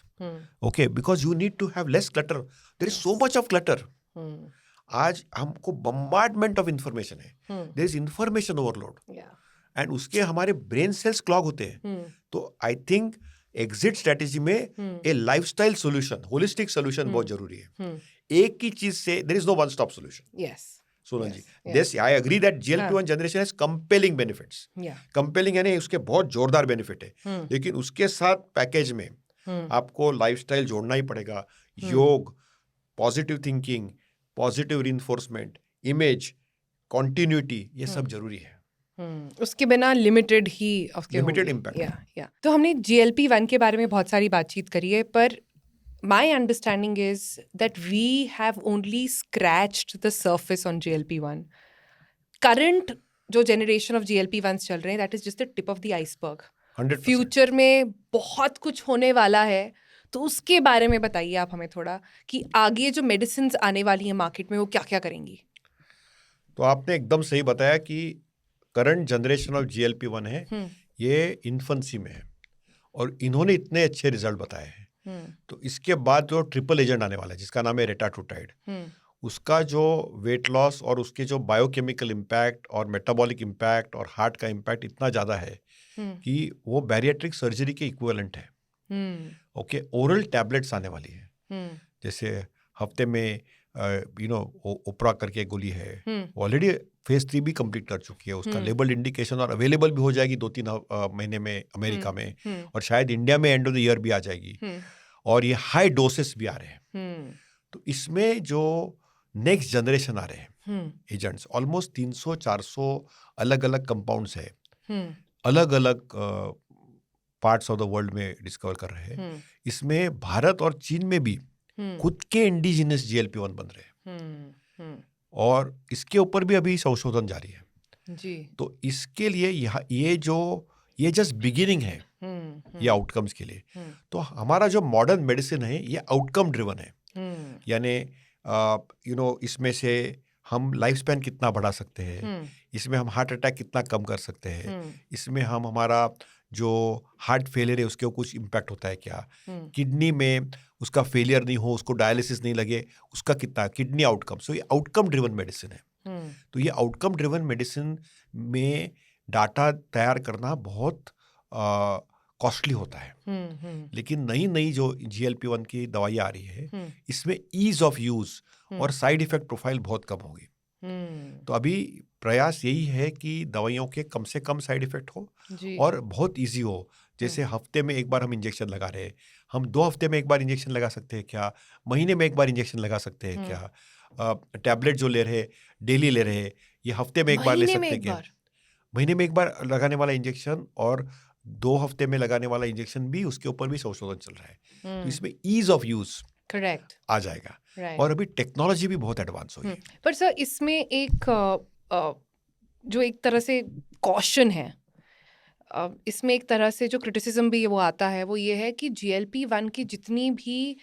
[SPEAKER 2] Okay, because you need to have less clutter. There is so much of clutter. आज हमको bombardment of information है, there is information overload, and उसके हमारे brain cells clog होते हैं। तो I think exit strategy में a lifestyle solution, holistic solution बहुत जरूरी है। एक ही चीज से there is no one stop solution.
[SPEAKER 1] Yes.
[SPEAKER 2] Sonal ji, yes, I agree that GLP-1 generation has compelling benefits. Compelling यानी उसके बहुत जोरदार बेनिफिट है, लेकिन उसके साथ पैकेज में आपको लाइफस्टाइल जोड़ना ही पड़ेगा, योग, positive thinking, positive reinforcement, image, continuity, ये सब जरूरी है।
[SPEAKER 1] उसके बिना लिमिटेड ही
[SPEAKER 2] Limited impact.
[SPEAKER 1] या तो हमने GLP-1 के बारे में बहुत सारी बातचीत करी है, पर my understanding is that we have only scratched the surface on GLP-1. Current जो जनरेशन ऑफ GLP-1 चल रहे हैं, that is just the tip of the iceberg.
[SPEAKER 2] 100%.
[SPEAKER 1] Future में बहुत कुछ होने वाला है, तो उसके बारे में बताइए आप हमें थोड़ा कि आगे जो मेडिसिन आने वाली है मार्केट में वो क्या क्या करेंगी.
[SPEAKER 2] तो आपने एकदम सही बताया कि करंट जनरेशन ऑफ GLP-1 है, ये इन्फेंसी में है और इन्होंने इतने अच्छे रिजल्ट बताए हैं. तो इसके बाद जो ट्रिपल एजेंट आने वाला है जिसका नाम है रेटाट्रुटाइड, उसका जो वेट लॉस और उसके जो बायोकेमिकल इम्पैक्ट और मेटाबॉलिक इम्पैक्ट और हार्ट का इम्पैक्ट इतना ज़्यादा है कि वो बैरिएट्रिक सर्जरी के इक्विवेलेंट है. ओके, ओरल टैबलेट्स आने वाली है, जैसे हफ्ते में ओपरा करके गोली है, ऑलरेडी फेज 3 भी कंप्लीट कर चुकी है, उसका लेबल इंडिकेशन और अवेलेबल भी हो जाएगी 2-3 महीने में अमेरिका में, और शायद इंडिया में एंड ऑफ द ईयर भी आ जाएगी. और ये हाई डोसेस भी आ रहे हैं. तो इसमें जो नेक्स्ट जनरेशन आ रहे हैं एजेंट्स, ऑलमोस्ट 300-400 अलग अलग कंपाउंड्स है, अलग अलग पार्ट्स ऑफ द वर्ल्ड में डिस्कवर कर रहे हैं. इसमें भारत और चीन में भी खुद के इंडिजिनस GLP-1 बन रहे हैं, और इसके ऊपर भी अभी संशोधन जारी है
[SPEAKER 1] जी.
[SPEAKER 2] तो इसके लिए ये जस्ट बिगिनिंग है ये आउटकम्स के लिए. तो हमारा जो मॉडर्न मेडिसिन है ये आउटकम ड्रिवन है, यानी इसमें से हम लाइफ स्पैन कितना बढ़ा सकते हैं, इसमें हम हार्ट अटैक कितना कम कर सकते हैं, इसमें हम हमारा जो हार्ट फेलियर है उसके कुछ इम्पैक्ट होता है क्या, किडनी में उसका फेलियर नहीं हो, उसको डायलिसिस नहीं लगे, उसका कितना किडनी आउटकम. सो ये आउटकम ड्रिवन मेडिसिन है. तो ये आउटकम ड्रिवन मेडिसिन में डाटा तैयार करना बहुत कॉस्टली होता है. लेकिन नई जो GLP-1 की दवाई आ रही है इसमें ईज ऑफ यूज और साइड इफेक्ट प्रोफाइल बहुत कम होगी. तो अभी प्रयास यही है कि दवाइयों के कम से कम साइड इफेक्ट हो और बहुत इजी हो. जैसे हफ्ते में एक बार हम इंजेक्शन लगा रहे हैं, हम 2 हफ्ते में एक बार इंजेक्शन लगा सकते हैं क्या, महीने में एक बार इंजेक्शन लगा सकते हैं क्या, टैबलेट जो ले रहे डेली ले रहे ये हफ्ते में एक बार ले सकते हैं क्या, महीने में एक बार लगाने वाला इंजेक्शन और 2 हफ्ते में लगाने वाला इंजेक्शन भी, उसके ऊपर भी संशोधन चल रहा है. तो इसमें ईज ऑफ यूज
[SPEAKER 1] करेक्ट
[SPEAKER 2] आ जाएगा. और अभी टेक्नोलॉजी भी बहुत एडवांस हुई है.
[SPEAKER 1] पर सर इसमें एक जो एक तरह से कॉशन है, इसमें एक तरह से जो क्रिटिसिज्म भी वो आता है वो ये है कि GLP-1 की जितनी भी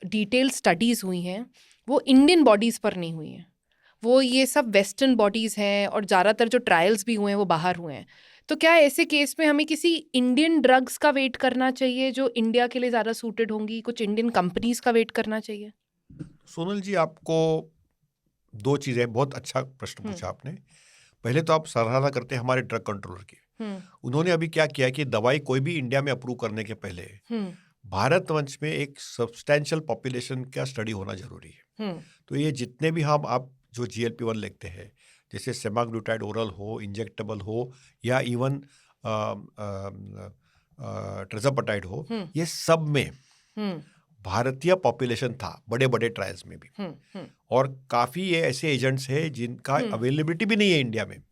[SPEAKER 1] डिटेल स्टडीज़ हुई हैं वो इंडियन बॉडीज़ पर नहीं हुई हैं, वो ये सब वेस्टर्न बॉडीज़ हैं, और ज़्यादातर जो ट्रायल्स भी हुए हैं वो बाहर हुए हैं. तो क्या ऐसे केस में हमें किसी इंडियन ड्रग्स का वेट करना चाहिए जो इंडिया के लिए ज़्यादा सूटेड होंगी, कुछ इंडियन कंपनीज का वेट करना चाहिए?
[SPEAKER 2] सोनल जी, आपको 2 चीज़ें, बहुत अच्छा प्रश्न पूछा आपने. पहले तो आप सराहना करते हैं हमारे ड्रग कंट्रोलर की. उन्होंने अभी क्या किया कि दवाई कोई भी इंडिया में अप्रूव करने के पहले भारतवंश में एक सब्सटैंशियल पॉपुलेशन का स्टडी होना जरूरी है. तो ये जितने भी आप जो GLP-1 लेते हैं, जैसे सेमाग्लूटाइड ओरल हो, इंजेक्टेबल हो, या इवन ट्रेज़ापेटाइड हो, ये सब में भारतीय पॉपुलेशन था बड़े बड़े ट्रायल्स में भी. और काफ़ी ये ऐसे एजेंट्स हैं जिनका अवेलेबिलिटी भी नहीं है इंडिया में,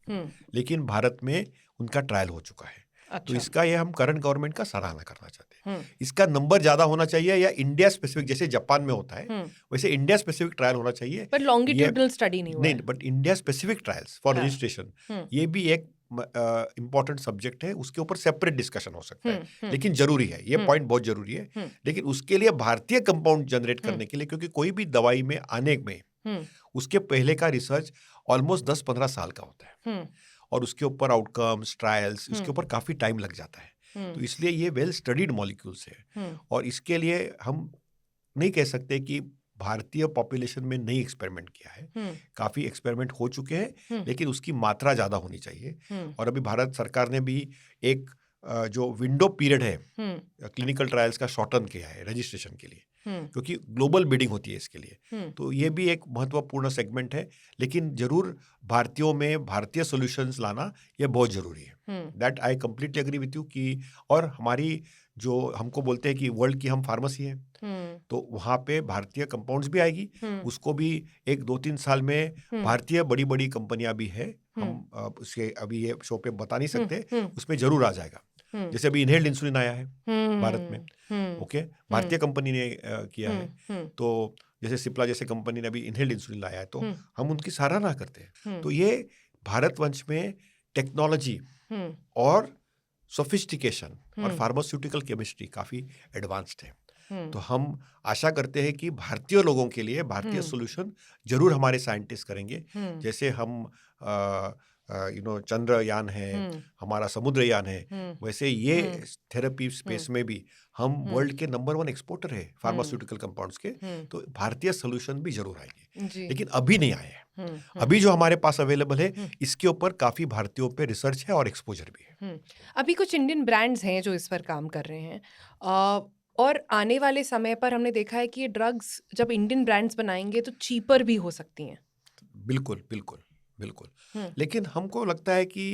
[SPEAKER 2] लेकिन भारत में उनका ट्रायल हो चुका है. अच्छा. तो इसका ये हम करंट गवर्नमेंट का सराहना करना चाहते हैं. इसका नंबर ज़्यादा होना चाहिए, या इंडिया स्पेसिफिक जैसे जापान में होता है वैसे इंडिया स्पेसिफिक ट्रायल होना चाहिए.
[SPEAKER 1] पर लॉन्गिट्यूडनल स्टडी नहीं,
[SPEAKER 2] but India specific trials for registration, ये भी एक इम्पॉर्टेंट सब्जेक्ट है. उसके ऊपर सेपरेट डिस्कशन हो सकता है, लेकिन जरूरी है, ये पॉइंट बहुत जरूरी है. लेकिन उसके लिए भारतीय कंपाउंड जनरेट करने के लिए, क्योंकि कोई भी दवाई में आने में उसके पहले का रिसर्च ऑलमोस्ट 10-15 साल का होता है, और उसके ऊपर आउटकम्स ट्रायल्स, इसके ऊपर काफ़ी टाइम लग जाता है. तो इसलिए ये वेल स्टडीड मॉलिक्यूल्स है, और इसके लिए हम नहीं कह सकते कि भारतीय पॉपुलेशन में नहीं एक्सपेरिमेंट किया है. काफ़ी एक्सपेरिमेंट हो चुके हैं, लेकिन उसकी मात्रा ज़्यादा होनी चाहिए. और अभी भारत सरकार ने भी एक जो विंडो पीरियड है क्लिनिकल ट्रायल्स का शॉर्टन किया है रजिस्ट्रेशन के लिए. क्योंकि ग्लोबल बिडिंग होती है इसके लिए। तो ये भी एक महत्वपूर्ण सेगमेंट है, लेकिन जरूर भारतीयों में भारतीय सॉल्यूशंस लाना ये बहुत जरूरी है। That I completely agree with you कि, और हमारी जो हमको बोलते हैं कि वर्ल्ड की हम फार्मेसी है, तो वहाँ पे भारतीय कंपाउंड्स भी आएगी, उसको भी 1-2-3 साल में भारतीय बड़ी बड़ी कंपनियां भी है, हम उसके अभी ये शो पे बता नहीं सकते, उसमें जरूर आ जाएगा। जैसे अभी इनहेल्ड इंसुलिन आया है भारत में, ओके, भारतीय कंपनी ने किया है। तो जैसे सिप्ला जैसे कंपनी ने अभी इनहेल्ड इंसुलिन लाया है, तो हम उनकी सराहना करते हैं। तो ये भारतवंश में टेक्नोलॉजी और सोफिस्टिकेशन और फार्मास्यूटिकल केमिस्ट्री काफी एडवांस्ड है। तो हम आशा करते हैं कि भारतीय लोगों के लिए भारतीय सॉल्यूशन जरूर हमारे साइंटिस्ट करेंगे। जैसे हम चंद्रयान है, हमारा समुद्रयान है, वैसे ये थेरेपी स्पेस में भी हम वर्ल्ड के नंबर 1 एक्सपोर्टर है फार्मास्यूटिकल कंपाउंड्स के। तो भारतीय सॉल्यूशन भी जरूर आएंगे, लेकिन अभी नहीं आए हैं। अभी जो हमारे पास अवेलेबल है, इसके ऊपर काफी भारतीयों पे रिसर्च है और एक्सपोजर भी है।
[SPEAKER 1] अभी कुछ इंडियन ब्रांड्स हैं जो इस पर काम कर रहे हैं, और आने वाले समय पर हमने देखा है कि ये ड्रग्स जब इंडियन ब्रांड्स बनाएंगे तो चीपर भी हो सकती हैं।
[SPEAKER 2] बिल्कुल बिल्कुल बिल्कुल, लेकिन हमको लगता है कि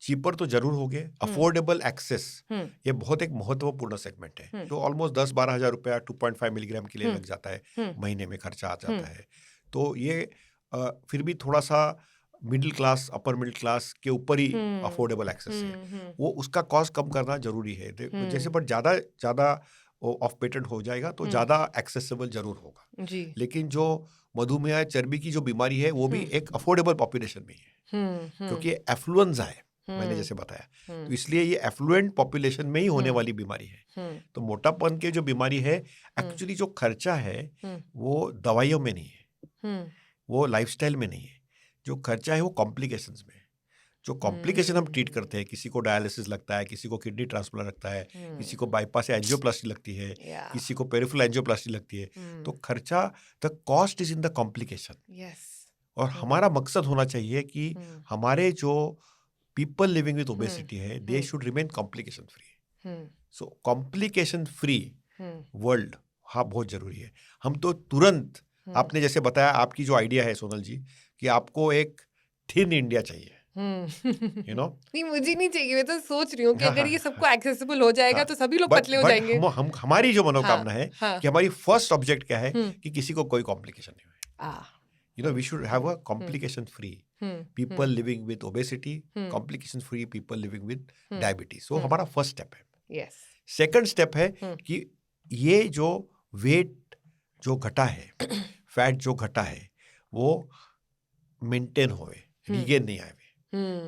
[SPEAKER 2] चीपर तो जरूर हो गए, अफोर्डेबल एक्सेस ये बहुत एक महत्वपूर्ण सेगमेंट है। जो ऑलमोस्ट 10-12 हज़ार रुपया 2.5 मिलीग्राम के लिए लग जाता है, महीने में खर्चा आ जाता है। तो ये फिर भी थोड़ा सा middle class, upper middle class के ऊपर ही अफोर्डेबल एक्सेस है, वो उसका कॉस्ट कम करना जरूरी है। जैसे पर ज़्यादा ऑफ पेटेंट हो जाएगा तो ज़्यादा एक्सेसिबल जरूर होगा
[SPEAKER 1] जी।
[SPEAKER 2] लेकिन जो मधुमेह चर्बी की जो बीमारी है वो भी एक अफोर्डेबल पॉपुलेशन में है, क्योंकि एफ्लुएंजा है, मैंने जैसे बताया, तो इसलिए ये एफ्लुएंट पॉपुलेशन में ही होने वाली बीमारी है। तो मोटापन के जो बीमारी है, एक्चुअली जो खर्चा है वो दवाइयों में नहीं है, वो लाइफस्टाइल में नहीं है। जो खर्चा है वो कॉम्प्लिकेशंस में। जो कॉम्प्लिकेशन हम ट्रीट करते हैं, किसी को डायलिसिस लगता है, किसी को किडनी ट्रांसप्लांट लगता है, किसी को बाईपास एंजियोप्लास्टी लगती है, किसी को पेरिफेरल एंजियोप्लास्टी लगती है, तो खर्चा, the cost is in the complication. और हमारा मकसद होना चाहिए कि हमारे जो पीपल लिविंग विद ओबेसिटी है, they should remain complication free. So complication free world, हाँ, बहुत जरूरी है। हम तो तुरंत, आपने जैसे बताया, आपकी जो आइडिया है सोनल जी, कि आपको एक थिन इंडिया चाहिए, you know?
[SPEAKER 1] नहीं, मुझे नहीं चाहिए, मैं तो सोच रही हूँ कि अगर ये सबको एक्सेसिबल हो जाएगा तो सभी लोग पतले हो जाएंगे।
[SPEAKER 2] हमारी जो मनोकामना है कि हमारी फर्स्ट ऑब्जेक्ट क्या है कि किसी को कोई कॉम्प्लिकेशन नहीं हो। We should have a complication free people living with obesity, complication free people living with diabetes. वो हमारा फर्स्ट स्टेप है। सेकंड स्टेप है कि ये जो वेट जो घटा है, फैट जो घटा है, वो मेंटेन होए, रीगेन नहीं आए,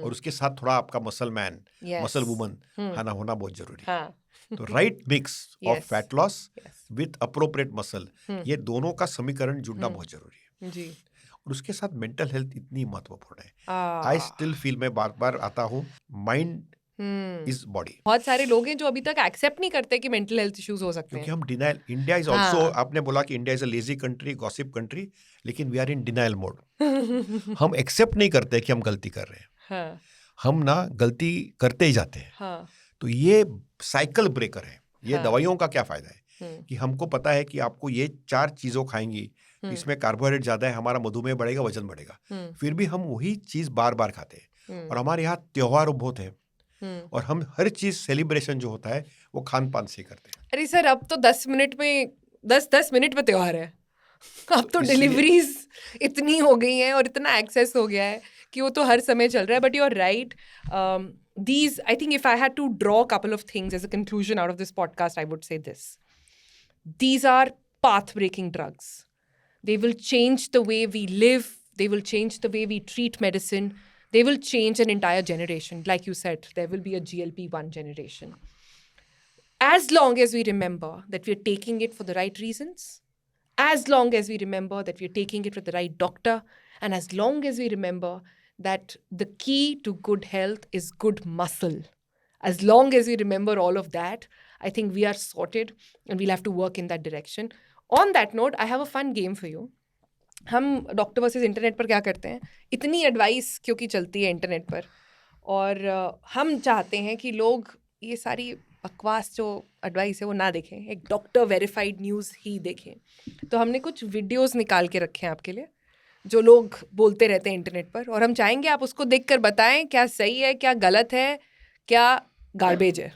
[SPEAKER 2] और उसके साथ थोड़ा आपका मसल मैन, मसल वुमन होना बहुत जरूरी है। तो right mix of fat loss with appropriate muscle, ये दोनों का समीकरण जुड़ना बहुत जरूरी है
[SPEAKER 1] जी।
[SPEAKER 2] और उसके साथ मेंटल हेल्थ इतनी महत्वपूर्ण है। आई स्टिल फील, मैं बार बार आता हूँ, माइंड इज बॉडी।
[SPEAKER 1] बहुत सारे लोग हैं जो अभी तक एक्सेप्ट नहीं करते कि मेंटल हेल्थ इश्यूज हो सकते हैं,
[SPEAKER 2] क्योंकि हम डिनाइल, इंडिया इज ऑल्सो, आपने बोला कि India is a lazy country, gossip country, लेकिन we are in denial mode. हम एक्सेप्ट नहीं करते कि हम गलती कर रहे हैं, हम ना गलती करते ही जाते हैं। तो ये साइकिल ब्रेकर है। ये दवाइयों का क्या फायदा है कि हमको पता है कि आपको ये 4 चीजों खाएंगी, इसमें कार्बोहाइड्रेट ज्यादा है, हमारा मधुमेह बढ़ेगा, वजन बढ़ेगा, फिर भी हम वही चीज बार बार खाते हैं। और हमारे यहाँ त्योहार बहुत है, और हम हर चीज सेलिब्रेशन जो होता है वो खान पान से करते हैं।
[SPEAKER 1] अरे सर, अब तो 10 मिनट में त्योहार है। अब तो डिलीवरीज इतनी हो गई हैं और इतना एक्सेस हो गया है कि वो तो हर समय चल रहा है। But you are right, these, I think if I had to draw a couple of things as a conclusion out of this podcast, I would say this: these are path-breaking drugs. They will change the way we live. They will change the way we treat medicine. They will change an entire generation. Like you said, there will be a GLP-1 generation. As long as we remember that we're taking it for the right reasons, as long as we remember that we're taking it with the right doctor, and as long as we remember that the key to good health is good muscle, as long as we remember all of that, I think we are sorted and we'll have to work in that direction. On that note, I have a fun game for you. हम डॉक्टर वर्सेस इंटरनेट पर क्या करते हैं, इतनी एडवाइस क्योंकि चलती है इंटरनेट पर, और हम चाहते हैं कि लोग ये सारी बकवास जो एडवाइस है वो ना देखें, एक डॉक्टर वेरीफाइड न्यूज़ ही देखें। तो हमने कुछ वीडियोस निकाल के रखे हैं आपके लिए जो लोग बोलते रहते हैं इंटरनेट पर, और हम चाहेंगे आप उसको देखकर बताएं क्या सही है, क्या गलत है, क्या गार्बेज है।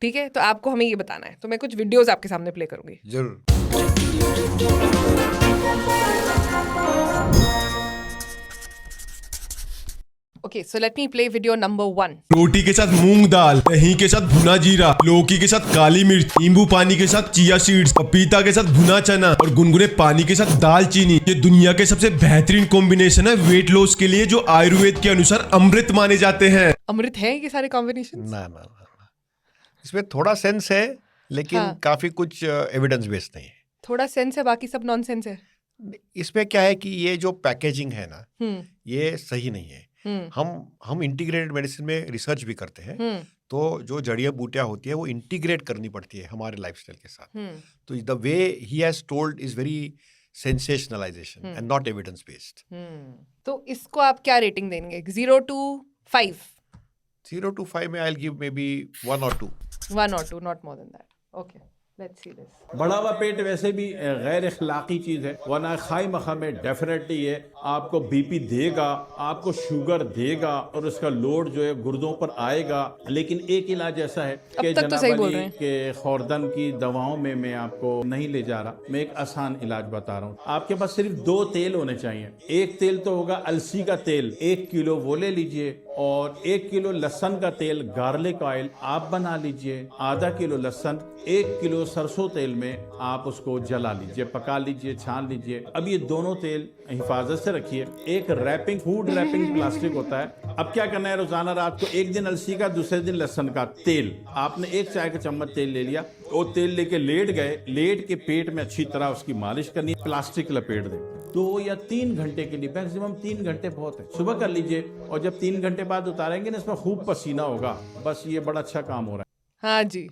[SPEAKER 1] ठीक है, तो आपको हमें ये बताना है। तो मैं कुछ वीडियोस आपके सामने प्ले करूंगी।
[SPEAKER 2] जरूर।
[SPEAKER 1] Okay, so let me play video number 1।
[SPEAKER 3] रोटी के साथ मूंग दाल, दही के साथ भुना जीरा, लौकी के साथ काली मिर्च, नींबू पानी के साथ चिया सीड्स, पपीता के साथ भुना चना और गुनगुने पानी के साथ दालचीनी। ये दुनिया के सबसे बेहतरीन कॉम्बिनेशन है वेट लॉस के लिए, जो आयुर्वेद के अनुसार अमृत माने जाते हैं।
[SPEAKER 1] अमृत है ये सारे कॉम्बिनेशन?
[SPEAKER 2] ना ना ना, इसमें थोड़ा सेंस है लेकिन
[SPEAKER 1] हाँ।
[SPEAKER 2] काफी कुछ एविडेंस बेस्ड नहीं है।
[SPEAKER 1] थोड़ा सेंस है, बाकी सब नॉनसेंस है।
[SPEAKER 2] इसमें क्या है कि ये जो पैकेजिंग है ना, ये सही नहीं है।
[SPEAKER 1] हम्म
[SPEAKER 2] हम इंटीग्रेटेड मेडिसिन में रिसर्च भी करते हैं,
[SPEAKER 1] हम्म
[SPEAKER 2] तो जो जड़ियाँ बूटियाँ होती है वो इंटीग्रेट करनी पड़ती है हमारे लाइफस्टाइल के साथ।
[SPEAKER 1] हम्म
[SPEAKER 2] तो the way he has told is very sensationalization and not evidence based.
[SPEAKER 1] तो इसको आप क्या रेटिंग देंगे? 0 to 5?
[SPEAKER 2] 0 to 5 में I will give may be 1 or 2।
[SPEAKER 1] 1 or 2, not more than that. Okay, let's see this.
[SPEAKER 4] बढ़ा हुआ पेट वैसे भी गैर अखलाकी चीज़ है, वरना खाई मखा में डेफिनेटली ये आपको बीपी देगा, आपको शुगर देगा और उसका लोड जो है गुर्दों पर आएगा। लेकिन एक इलाज ऐसा है कि
[SPEAKER 1] तक तो सही बोल रहे हैं।
[SPEAKER 4] के खौरदन की दवाओं में मैं आपको नहीं ले जा रहा, मैं एक आसान इलाज बता रहा हूँ। आपके पास सिर्फ 2 तेल होने चाहिए। एक तेल तो होगा अलसी का तेल, 1 किलो वो ले लीजिए, और 1 किलो लहसुन का तेल गार्लिक ऑयल आप बना लीजिए। आधा किलो लहसुन 1 किलो सरसों तेल में आप उसको जला लीजिए, पका लीजिए, छान लीजिए। अब ये दोनों तेल हिफाजत से रखिए। एक रैपिंग, फूड रैपिंग प्लास्टिक होता है। अब क्या करना है, रोजाना रात को एक दिन अलसी का, दूसरे दिन लहसुन का तेल, आपने 1 चाय का चम्मच तेल ले लिया, वो तेल लेके लेट गए, लेट के पेट में अच्छी तरह उसकी मालिश करनी, प्लास्टिक लपेट दें। 2 या 3 घंटे के लिए, मैक्सिमम 3 घंटे बहुत है, सुबह कर लीजिए। और जब 3 घंटे बाद उतारेंगे ना, इसमें खूब पसीना होगा। बस ये बड़ा अच्छा काम हो रहा है।
[SPEAKER 1] हाँ जी।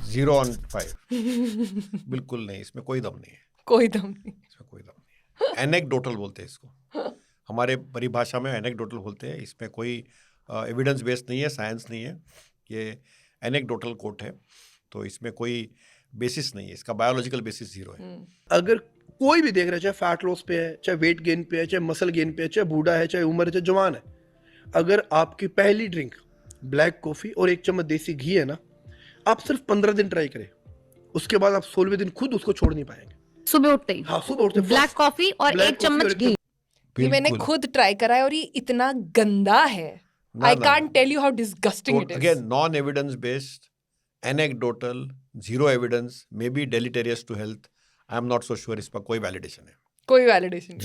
[SPEAKER 2] 0 on 5 बिल्कुल नहीं, इसमें कोई दम नहीं है।
[SPEAKER 1] कोई दम नहीं।
[SPEAKER 2] इसमें कोई दम नहीं है। एनेक्डोटल बोलते हैं इसको, हमारे परिभाषा में एनेक्डोटल बोलते हैं। इसमें कोई एविडेंस बेस्ड नहीं है, साइंस नहीं है, ये एनेक्डोटल कोट है। तो इसमें कोई बेसिस नहीं है, इसका बायोलॉजिकल बेसिस 0 है।
[SPEAKER 5] अगर कोई भी देख रहा है, चाहे फैट लॉस पे है, चाहे वेट गेन पे है, चाहे मसल गेन पे है, चाहे बूढ़ा है, चाहे उम्र है, चाहे जवान है, अगर आपकी पहली ड्रिंक ब्लैक कॉफी और 1 चम्मच देसी घी है ना, आप सिर्फ 15 दिन ट्राई करें, उसके बाद आप 16वें दिन खुद उसको छोड़ नहीं पाएंगे।
[SPEAKER 6] सुबह उठते ही
[SPEAKER 5] हाँ, सुबह उठते
[SPEAKER 6] ब्लैक कॉफी और 1 चम्मच घी।
[SPEAKER 1] ये मैंने खुद ट्राई करा है और ये इतना गंदा है। I can't tell you how disgusting it is.
[SPEAKER 2] Again non evidence based, anecdotal, 0 evidence, may be deleterious to health. I am not so sure इसका कोई वैलिडेशन है।
[SPEAKER 1] कोई वैलिडेशन?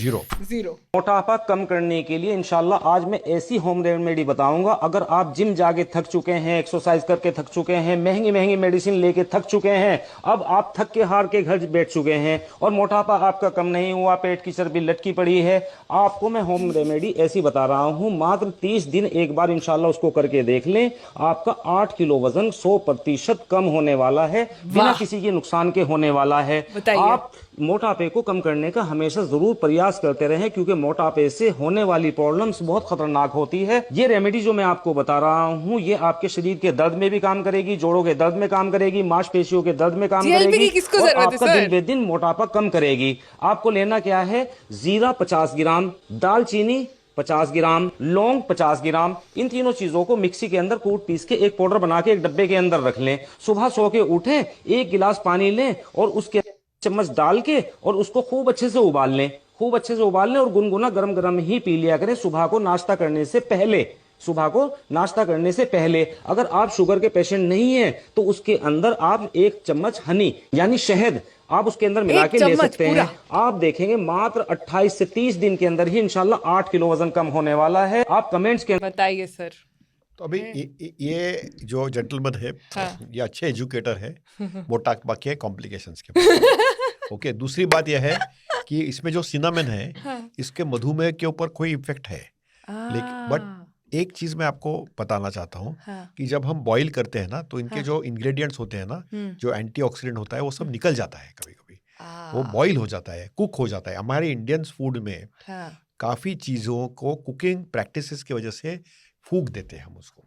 [SPEAKER 2] 0।
[SPEAKER 7] मोटापा कम करने के लिए इंशाल्लाह आज मैं ऐसी होम रेमेडी बताऊंगा। अगर आप जिम जाके थक चुके हैं, एक्सरसाइज करके थक चुके हैं, महंगी महंगी मेडिसिन लेके थक चुके हैं, अब आप थक के हार के घर बैठ चुके हैं और मोटापा आपका कम नहीं हुआ, पेट की चर्बी लटकी पड़ी है, आपको मैं होम रेमेडी ऐसी बता रहा हूं। मात्र 30 दिन एक बार इंशाल्लाह उसको करके देख लें, आपका 8 किलो वजन 100% कम होने वाला है, बिना किसी के नुकसान के होने वाला है। आप मोटापे को कम करने का हमेशा जरूर प्रयास करते रहें, क्योंकि मोटापे से होने वाली प्रॉब्लम्स बहुत खतरनाक होती है। ये रेमेडी जो मैं आपको बता रहा हूँ, ये आपके शरीर के दर्द में भी काम करेगी, जोड़ों के दर्द में काम करेगी, मांसपेशियों के दर्द में काम करेगी और आपका दिन बे दिन मोटापा कम करेगी। आपको लेना क्या है, जीरा 50 ग्राम, दालचीनी 50 ग्राम, लौंग 50 ग्राम, इन तीनों चीजों को मिक्सी के अंदर कूट पीस के एक पाउडर बना के एक डब्बे के अंदर रख लें। सुबह सो के उठें, 1 गिलास पानी लें और उसके चम्मच डाल के और उसको खूब अच्छे से उबाल लें, खूब अच्छे से उबाल लें और गुनगुना गरम गरम ही पी लिया करें सुबह को नाश्ता करने से पहले। सुबह को नाश्ता करने से पहले अगर आप शुगर के पेशेंट नहीं हैं तो उसके अंदर आप 1 चम्मच हनी यानी शहद आप उसके अंदर मिला के ले सकते हैं। आप देखेंगे मात्र 28 से 30 दिन के अंदर ही इंशाल्लाह 8 किलो वजन कम होने वाला है। आप कमेंट्स के
[SPEAKER 1] बताइए सर।
[SPEAKER 2] तो अभी ये जो जेंटलमैन है, ये अच्छे एजुकेटर है, मोटापा के कॉम्प्लिकेशंस के बारे। ओके, दूसरी बात यह है कि इसमें जो सिनामन है, इसके मधुमेह के ऊपर कोई इफेक्ट है, लेकिन बट एक चीज मैं आपको बताना चाहता हूँ कि जब हम बॉईल करते हैं ना, तो इनके जो इंग्रेडिएंट्स होते हैं ना, जो एंटीऑक्सीडेंट होता है, वो सब निकल जाता है। कभी कभी वो बॉईल हो जाता है, कुक हो जाता है। हमारे इंडियन फूड में काफी चीजों को कुकिंग प्रैक्टिसेस की वजह से फूक देते हैं हम उसको।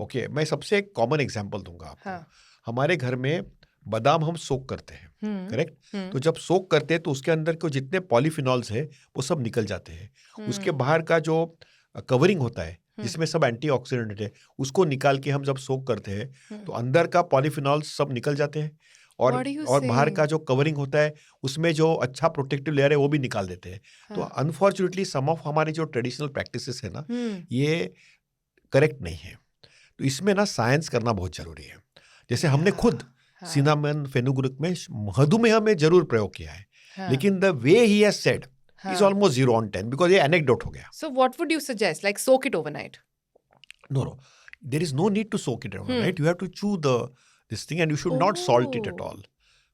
[SPEAKER 2] ओके, मैं सबसे एक कॉमन एग्जांपल दूंगा आपको।
[SPEAKER 1] हाँ।
[SPEAKER 2] हमारे घर में बादाम हम सोक करते हैं, करेक्ट? तो जब सोक करते हैं तो उसके अंदर के जितने पॉलीफिनॉल्स है वो सब निकल जाते हैं। उसके बाहर का जो कवरिंग होता है जिसमें सब एंटीऑक्सीडेंट है, उसको निकाल के हम जब सोक करते हैं तो अंदर का पॉलीफिनॉल्स सब निकल जाते हैं और
[SPEAKER 1] What are you
[SPEAKER 2] बाहर
[SPEAKER 1] saying?
[SPEAKER 2] का जो कवरिंग होता है उसमें जो अच्छा प्रोटेक्टिव लेयर है वो भी निकाल देते हैं। तो अनफॉर्चुनेटली सम ऑफ हमारे जो ट्रेडिशनल प्रैक्टिसेस है ना, ये करेक्ट नहीं है। तो इसमें ना साइंस करना बहुत जरूरी है। जैसे हमने खुद सिनामन फेनुग्रीक में मधुमेह में जरूर प्रयोग किया है, लेकिन the way he has said is almost 0 on 10 because ये एनेक्डोट हो गया।
[SPEAKER 1] So what would you suggest? Like soak it overnight?
[SPEAKER 2] No, there is no need to soak it overnight. You have to chew this thing and you should not salt it at all.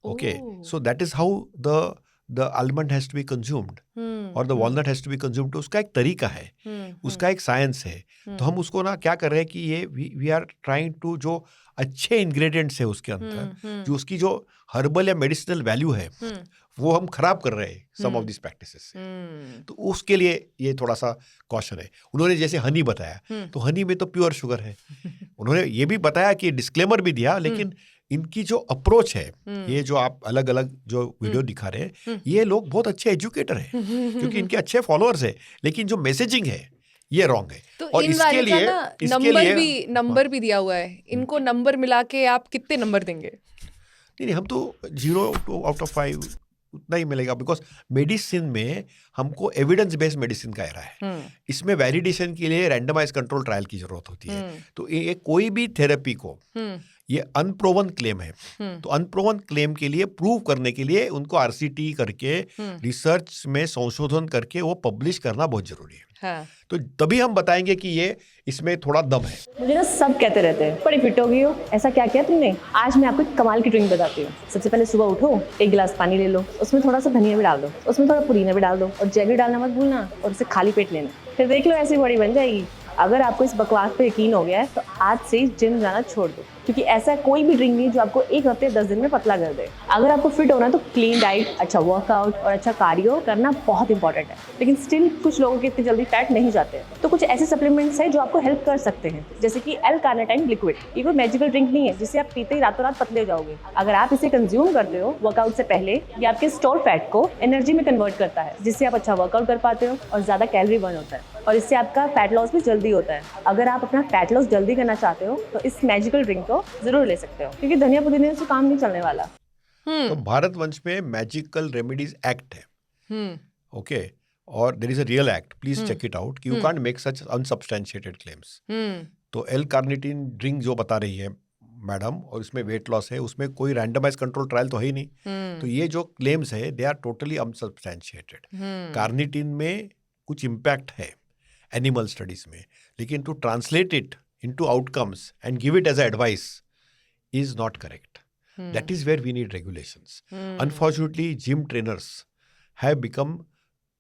[SPEAKER 2] Okay, so that is how the almond has to be consumed और the walnut has to be consumed. तो उसका एक तरीका है, उसका एक साइंस है। तो हम उसको ना क्या कर रहे हैं कि ये वी आर ट्राइंग टू जो अच्छे इंग्रेडिएंट्स है उसके अंदर, जो उसकी जो हर्बल या मेडिसिनल वैल्यू है वो हम खराब कर रहे हैं सम ऑफ दिस प्रैक्टिसेस। तो उसके लिए ये थोड़ा सा कॉशन है। उन्होंने जैसे हनी बताया, तो हनी में तो प्योर शुगर है। उन्होंने ये भी बताया कि डिस्क्लेमर भी दिया, लेकिन इनकी जो अप्रोच है, ये जो आप अलग अलग जो वीडियो दिखा रहे हैं, ये लोग बहुत अच्छे एजुकेटर हैं क्योंकि इनके अच्छे फॉलोअर्स है, लेकिन जो मैसेजिंग है ये रॉन्ग है।
[SPEAKER 1] तो
[SPEAKER 2] और
[SPEAKER 1] इन
[SPEAKER 2] इसके
[SPEAKER 1] वाले का
[SPEAKER 2] लिए
[SPEAKER 1] ना नंबर भी दिया हुआ है। इनको नंबर मिला के आप कितने नंबर देंगे?
[SPEAKER 2] नहीं, हम तो 0 out of 5 उतना ही मिलेगा, बिकॉज मेडिसिन में हमको एविडेंस बेस्ड मेडिसिन का एरा है। इसमें वैलिडेशन के लिए रैंडमाइज कंट्रोल ट्रायल की जरूरत होती है। तो ये कोई भी थेरेपी को, ये अनप्रोवन क्लेम है, तो अनप्रोवन क्लेम के लिए प्रूव करने के लिए उनको आरसीटी करके रिसर्च में संशोधन करके वो पब्लिश करना बहुत जरूरी है।
[SPEAKER 1] हाँ।
[SPEAKER 2] तो तभी हम बताएंगे कि ये इसमें थोड़ा दम है।
[SPEAKER 8] मुझे ना सब कहते रहते हैं बड़ी फिट हो गई हो, ऐसा क्या किया तुमने। आज मैं आपको एक कमाल की ड्रिंक बताती हूँ। सबसे पहले सुबह उठो, 1 गिलास पानी ले लो, उसमें थोड़ा सा धनिया भी डाल दो, उसमें थोड़ा पुदीना भी डाल दो और जैगरी डालना मत भूलना, और उसे खाली पेट लेना। फिर देख लो ऐसी बॉडी बन जाएगी। अगर आपको इस बकवास पे यकीन हो गया है तो आज से ही जिम जाना छोड़ दो, क्योंकि ऐसा कोई भी ड्रिंक नहीं जो आपको 1 हफ्ते 10 दिन में पतला कर दे। अगर आपको फिट होना है तो क्लीन डाइट, अच्छा वर्कआउट और अच्छा कार्डियो करना बहुत इंपॉर्टेंट है। लेकिन स्टिल कुछ लोगों के इतनी जल्दी फैट नहीं जाते, तो कुछ ऐसे सप्लीमेंट्स हैं जो आपको हेल्प कर सकते हैं, जैसे कि L-कार्निटाइन लिक्विड। ये कोई मैजिकल ड्रिंक नहीं है जिसे आप पीते ही रातों रात पतले हो जाओगे। अगर आप इसे कंज्यूम करते हो वर्कआउट से पहले, ये आपके स्टोर फैट को एनर्जी में कन्वर्ट करता है, जिससे आप अच्छा वर्कआउट कर पाते हो और ज़्यादा कैलोरी बर्न होता है, और इससे आपका फैट लॉस भी जल्दी होता है। अगर आप अपना फैट लॉस जल्दी करना चाहते हो तो इस मैजिकल ड्रिंक को जरूर ले सकते हो, क्योंकि धनिया पुदीने से काम नहीं चलने वाला।
[SPEAKER 2] तो भारत वंश में मैजिकल रेमेडीज एक्ट है, ओके, और there is a real act, please check it out, कि you can't make such unsubstantiated claims. तो L-कार्निटीन ड्रिंक जो बता रही है मैडम, और इसमें वेट लॉस है, उसमें कोई रैंडमाइज कंट्रोल ट्रायल तो है ही नहीं। तो ये जो क्लेम्स है they are totally unsubstantiated. Carnitine में कुछ इम्पैक्ट है एनिमल स्टडीज में, लेकिन to translate it into outcomes and give it as advice is not correct. That is where we need regulations. Unfortunately, gym trainers have become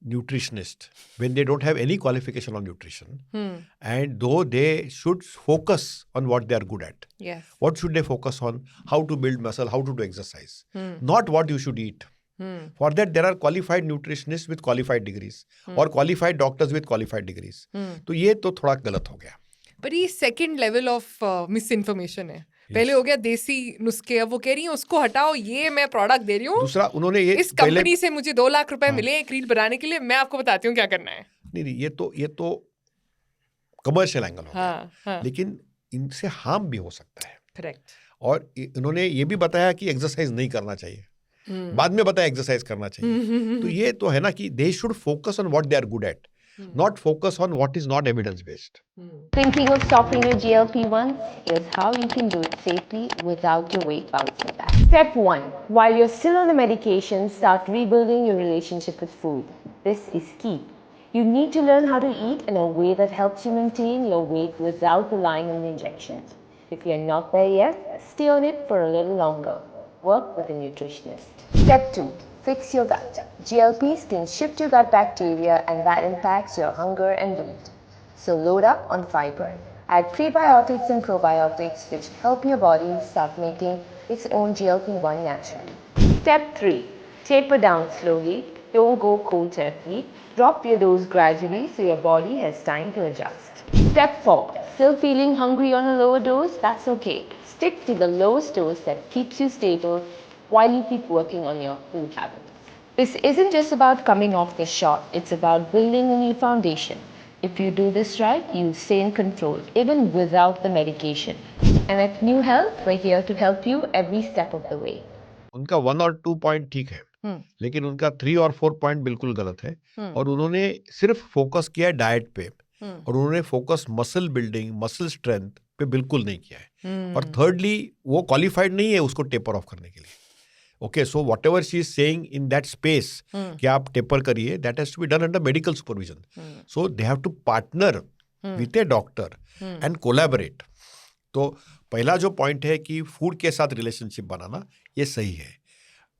[SPEAKER 2] nutritionists when they don't have any qualification on nutrition. And though they should focus on what they are good at.
[SPEAKER 1] Yes.
[SPEAKER 2] What should they focus on? How to build muscle, how to do exercise. Not what you should eat. For that, there are qualified nutritionists with qualified degrees or qualified doctors with qualified degrees. तो ये तो थोड़ा गलत हो गया।
[SPEAKER 1] पर ये second level of miss information है। पहले हो गया देसी नुस्खे, अब वो कह रही है उसको हटाओ, ये मैं प्रोडक्ट दे रही हूँ।
[SPEAKER 2] दूसरा उन्होंने ये
[SPEAKER 1] इस कंपनी से मुझे 2 लाख रुपए मिले एक रील बनाने के लिए, मैं आपको बताती हूँ क्या करना है।
[SPEAKER 2] नहीं, ये तो कमर्शियल एंगल हो गया।
[SPEAKER 1] हाँ।
[SPEAKER 2] लेकिन इनसे हार्म भी हो सकता है।
[SPEAKER 1] करेक्ट।
[SPEAKER 2] और इन्होंने ये भी बताया कि एक्सरसाइज नहीं करना चाहिए, बाद में बताया एक्सरसाइज करना चाहिए। तो ये तो है ना कि they should focus on what they are good at, not focus on what is not evidence based.
[SPEAKER 6] Thinking of stopping your GLP-1? Here's how you can do it safely without your weight bouncing back. Step 1. While you're still on the medication, start rebuilding your relationship with food. This is key. You need to learn how to eat in a way that helps you maintain your weight without relying on injections. If you're not there yet, stay on it for a little longer. Work with a nutritionist. Step 2. Fix your gut. GLPs can shift your gut bacteria and that impacts your hunger and mood. So load up on fiber. Add prebiotics and probiotics which help your body start making its own GLP-1 naturally. Step 3. Taper down slowly. Don't go cold turkey. Drop your dose gradually so your body has time to adjust. Step 4. Still feeling hungry on a lower dose? That's okay. Stick to the lowest dose that keeps you stable while you keep working on your food habits. This isn't just about coming off the shot, it's about building a new foundation. If you do this right, you'll stay in control, even without the medication. And at New Health, we're here to help you every step of the way.
[SPEAKER 2] उनका 1 और 2 पॉइंट ठीक है, लेकिन उनका 3 और 4 पॉइंट बिल्कुल गलत है। और उन्होंने सिर्फ फोकस किया है डाइट पे, और उन्होंने focus muscle building, muscle strength पे बिल्कुल नहीं किया है। और थर्डली, वो क्वालिफाइड नहीं है उसको टेपर ऑफ करने के लिए। Okay, so whatever she is saying in that space कि आप टेपर करिए, that has to be done under medical supervision. So they have to partner with a doctor and collaborate. तो पहला जो पॉइंट है कि फूड के साथ रिलेशनशिप बनाना, ये सही है।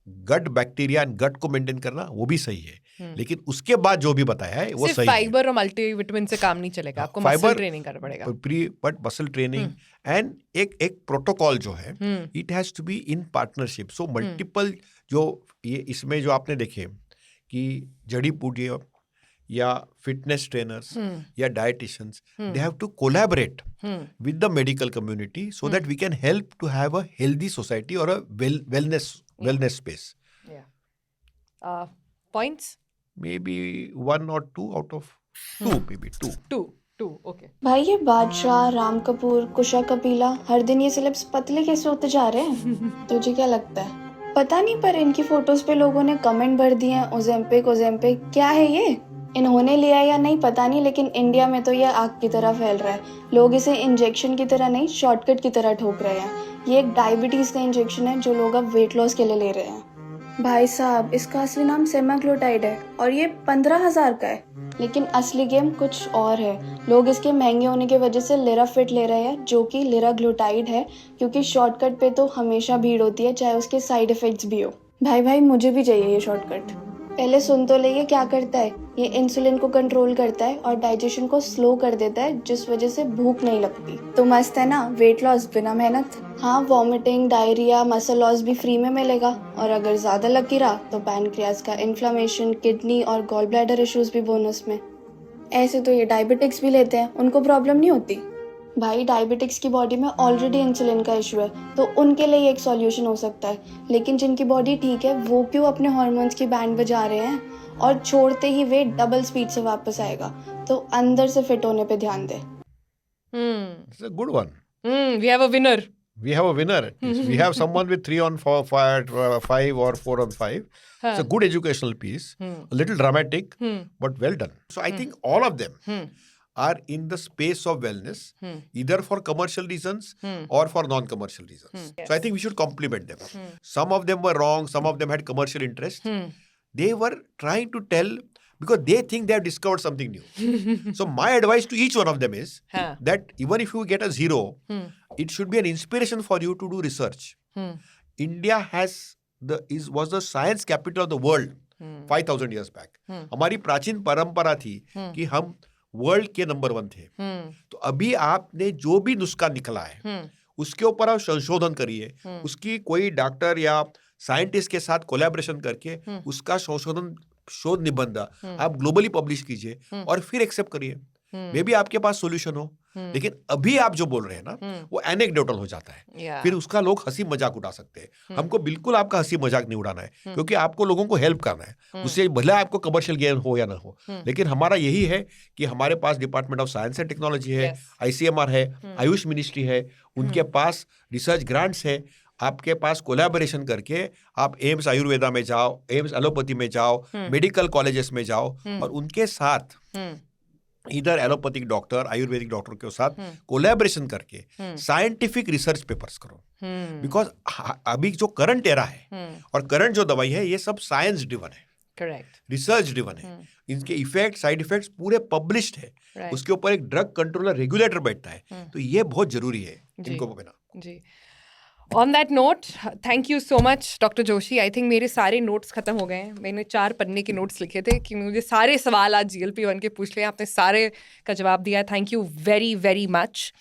[SPEAKER 2] गट बैक्टीरिया एंड गट को मेंटेन करना, वो भी सही है। लेकिन उसके बाद जो भी बताया है वो सही
[SPEAKER 1] फाइबर और मल्टीविटामिन से काम नहीं चलेगा, आपको मसल ट्रेनिंग करना पड़ेगा।
[SPEAKER 2] बट मसल ट्रेनिंग एंड एक प्रोटोकॉल जो है, it has to be in partnership. So multiple जो ये इसमें जो आपने देखे कि जड़ी बूटियां या फिटनेस ट्रेनर्स या dietitians, they have to collaborate with the medical community so that we can help to have a healthy society और a wellness space.
[SPEAKER 1] Points?
[SPEAKER 2] Maybe 1 or 2 out of 2, maybe 2.
[SPEAKER 1] 2, okay.
[SPEAKER 9] भाई ये बादशाह, राम कपूर, कुशा कपिला, हर दिन ये सेलेब्स पतले कैसे होते जा रहे हैं? तुझे क्या लगता है? पता नहीं, पर इनकी फोटोज पे लोगों ने कमेंट भर दिए हैं, ओजेम्पिक, क्या है ये? इन्होंने लिया या नहीं पता नहीं, लेकिन इंडिया में तो ये आग की तरह फैल रहा है। लोग इसे इंजेक्शन की तरह नहीं, शॉर्टकट की तरह ठोक रहे हैं। ये एक डायबिटीज का इंजेक्शन है जो लोग अब वेट लॉस के लिए ले रहे हैं। भाई साहब, इसका असली नाम सेमाग्लोटाइड है और ये 15,000 का है। लेकिन असली गेम कुछ और है। लोग इसके महंगे होने की वजह से लिराफिट ले रहे हैं, जो कि लिराग्लुटाइड है, क्योंकि शॉर्टकट पे तो हमेशा भीड़ होती है, चाहे उसके साइड इफेक्ट्स भी हो। भाई मुझे भी चाहिए ये शॉर्टकट। पहले सुन तो ले, ये क्या करता है? ये इंसुलिन को कंट्रोल करता है और डाइजेशन को स्लो कर देता है, जिस वजह से भूख नहीं लगती। तो मस्त है ना, वेट लॉस बिना मेहनत। हाँ, वॉमिटिंग, डायरिया, मसल लॉस भी फ्री में मिलेगा। और अगर ज्यादा लकी रहा तो पैनक्रियाज का इन्फ्लेमेशन, किडनी और गॉल ब्लैडर इश्यूज भी बोनस में। ऐसे तो ये डायबिटिक्स भी लेते हैं, उनको प्रॉब्लम नहीं होती। भाई, डायबिटिक्स की बॉडी में ऑलरेडी इंसुलिन का इशू है, तो उनके लिए एक सॉल्यूशन हो सकता है। लेकिन जिनकी बॉडी ठीक है, वो क्यों अपने हार्मोन्स की बैंड बजा रहे हैं? और छोड़ते ही वेट डबल स्पीड से वापस आएगा। तो अंदर से फिट होने पे ध्यान दे।
[SPEAKER 2] It's a good one.
[SPEAKER 1] We have a winner.
[SPEAKER 2] We have a winner. We have someone with 3 on 5 or 4 on 5. It's a good educational piece, a little dramatic, but well done. So I think all of them are in the space of wellness, either for commercial reasons or for non-commercial reasons. So I think we should compliment them. Some of them were wrong, some of them had commercial interest. They were trying to tell, because they think they have discovered something new. So my advice to each one of them is that even if you get a 0, it should be an inspiration for you to do research. India was the science capital of the world 5,000 years back. हमारी प्राचीन परंपरा थी कि हम वर्ल्ड के नंबर 1 थे। तो अभी आपने जो भी नुस्खा निकला है, उसके ऊपर आप संशोधन करिए, उसकी कोई डॉक्टर या साइंटिस्ट के साथ कोलैबोरेशन करके उसका संशोधन, शोध निबंध आप ग्लोबली पब्लिश कीजिए और फिर एक्सेप्ट करिए। मे बी आपके पास सॉल्यूशन हो, लेकिन अभी आप जो बोल रहे हैं ना, वो एनेक्डोटल हो जाता है। फिर उसका लोग हंसी मजाक उड़ा सकते हैं। हमको बिल्कुल आपका हंसी मजाक नहीं उड़ाना है, क्योंकि आपको लोगों को हेल्प करना है। उससे भले आपको कमर्शियल गेन हो या ना हो, लेकिन हमारा यही है कि हमारे पास department of science and technology है, ICMR है, आयुष मिनिस्ट्री है, उनके पास रिसर्च ग्रांट्स है। आपके पास कोलैबोरेशन करके आप एम्स आयुर्वेदा में जाओ, एम्स एलोपैथी में जाओ, मेडिकल कॉलेजेस में जाओ और उनके साथ इधर एलोपैथिक डॉक्टर, आयुर्वेदिक डॉक्टर के साथ कोलैबोरेशन करके साइंटिफिक रिसर्च पेपर्स करो। बिकॉज अभी जो करंट एरा है और करंट जो दवाई है, ये सब साइंस ड्रिवन है,
[SPEAKER 1] करेक्ट,
[SPEAKER 2] रिसर्च ड्रिवन है। इनके इफेक्ट, साइड इफेक्ट्स पूरे पब्लिश्ड है। उसके ऊपर एक ड्रग कंट्रोलर रेगुलेटर बैठता है। तो ये बहुत जरूरी है इनको बिना।
[SPEAKER 1] जी, on that note, thank you so much doctor Joshi. I think मेरे सारे नोट्स खत्म हो गए हैं। मैंने 4 पन्ने के नोट्स लिखे थे कि मुझे सारे सवाल आज GLP-1 के पूछ लिए, आपने सारे का जवाब दिया। Thank you very very much.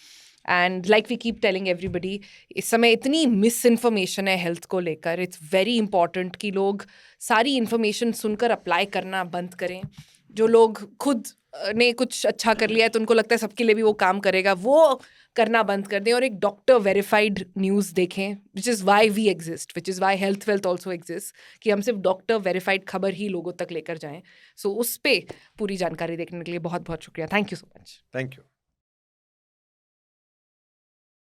[SPEAKER 1] And like we keep telling everybody, इस समय इतनी मिस इन्फॉर्मेशन है हेल्थ को लेकर। इट्स वेरी इंपॉर्टेंट कि लोग सारी इन्फॉर्मेशन सुनकर अप्लाई करना बंद करें। जो लोग खुद ने कुछ अच्छा कर लिया है तो उनको लगता है सबके लिए भी वो काम करेगा, वो करना बंद कर दें और एक डॉक्टर वेरीफाइड न्यूज़ देखें, which is why we exist, which is why health wealth also exist, कि हम सिर्फ डॉक्टर वेरीफाइड खबर ही लोगों तक लेकर जाएं. सो उस पर पूरी जानकारी देखने के लिए बहुत बहुत शुक्रिया. Thank you so much.
[SPEAKER 2] Thank you.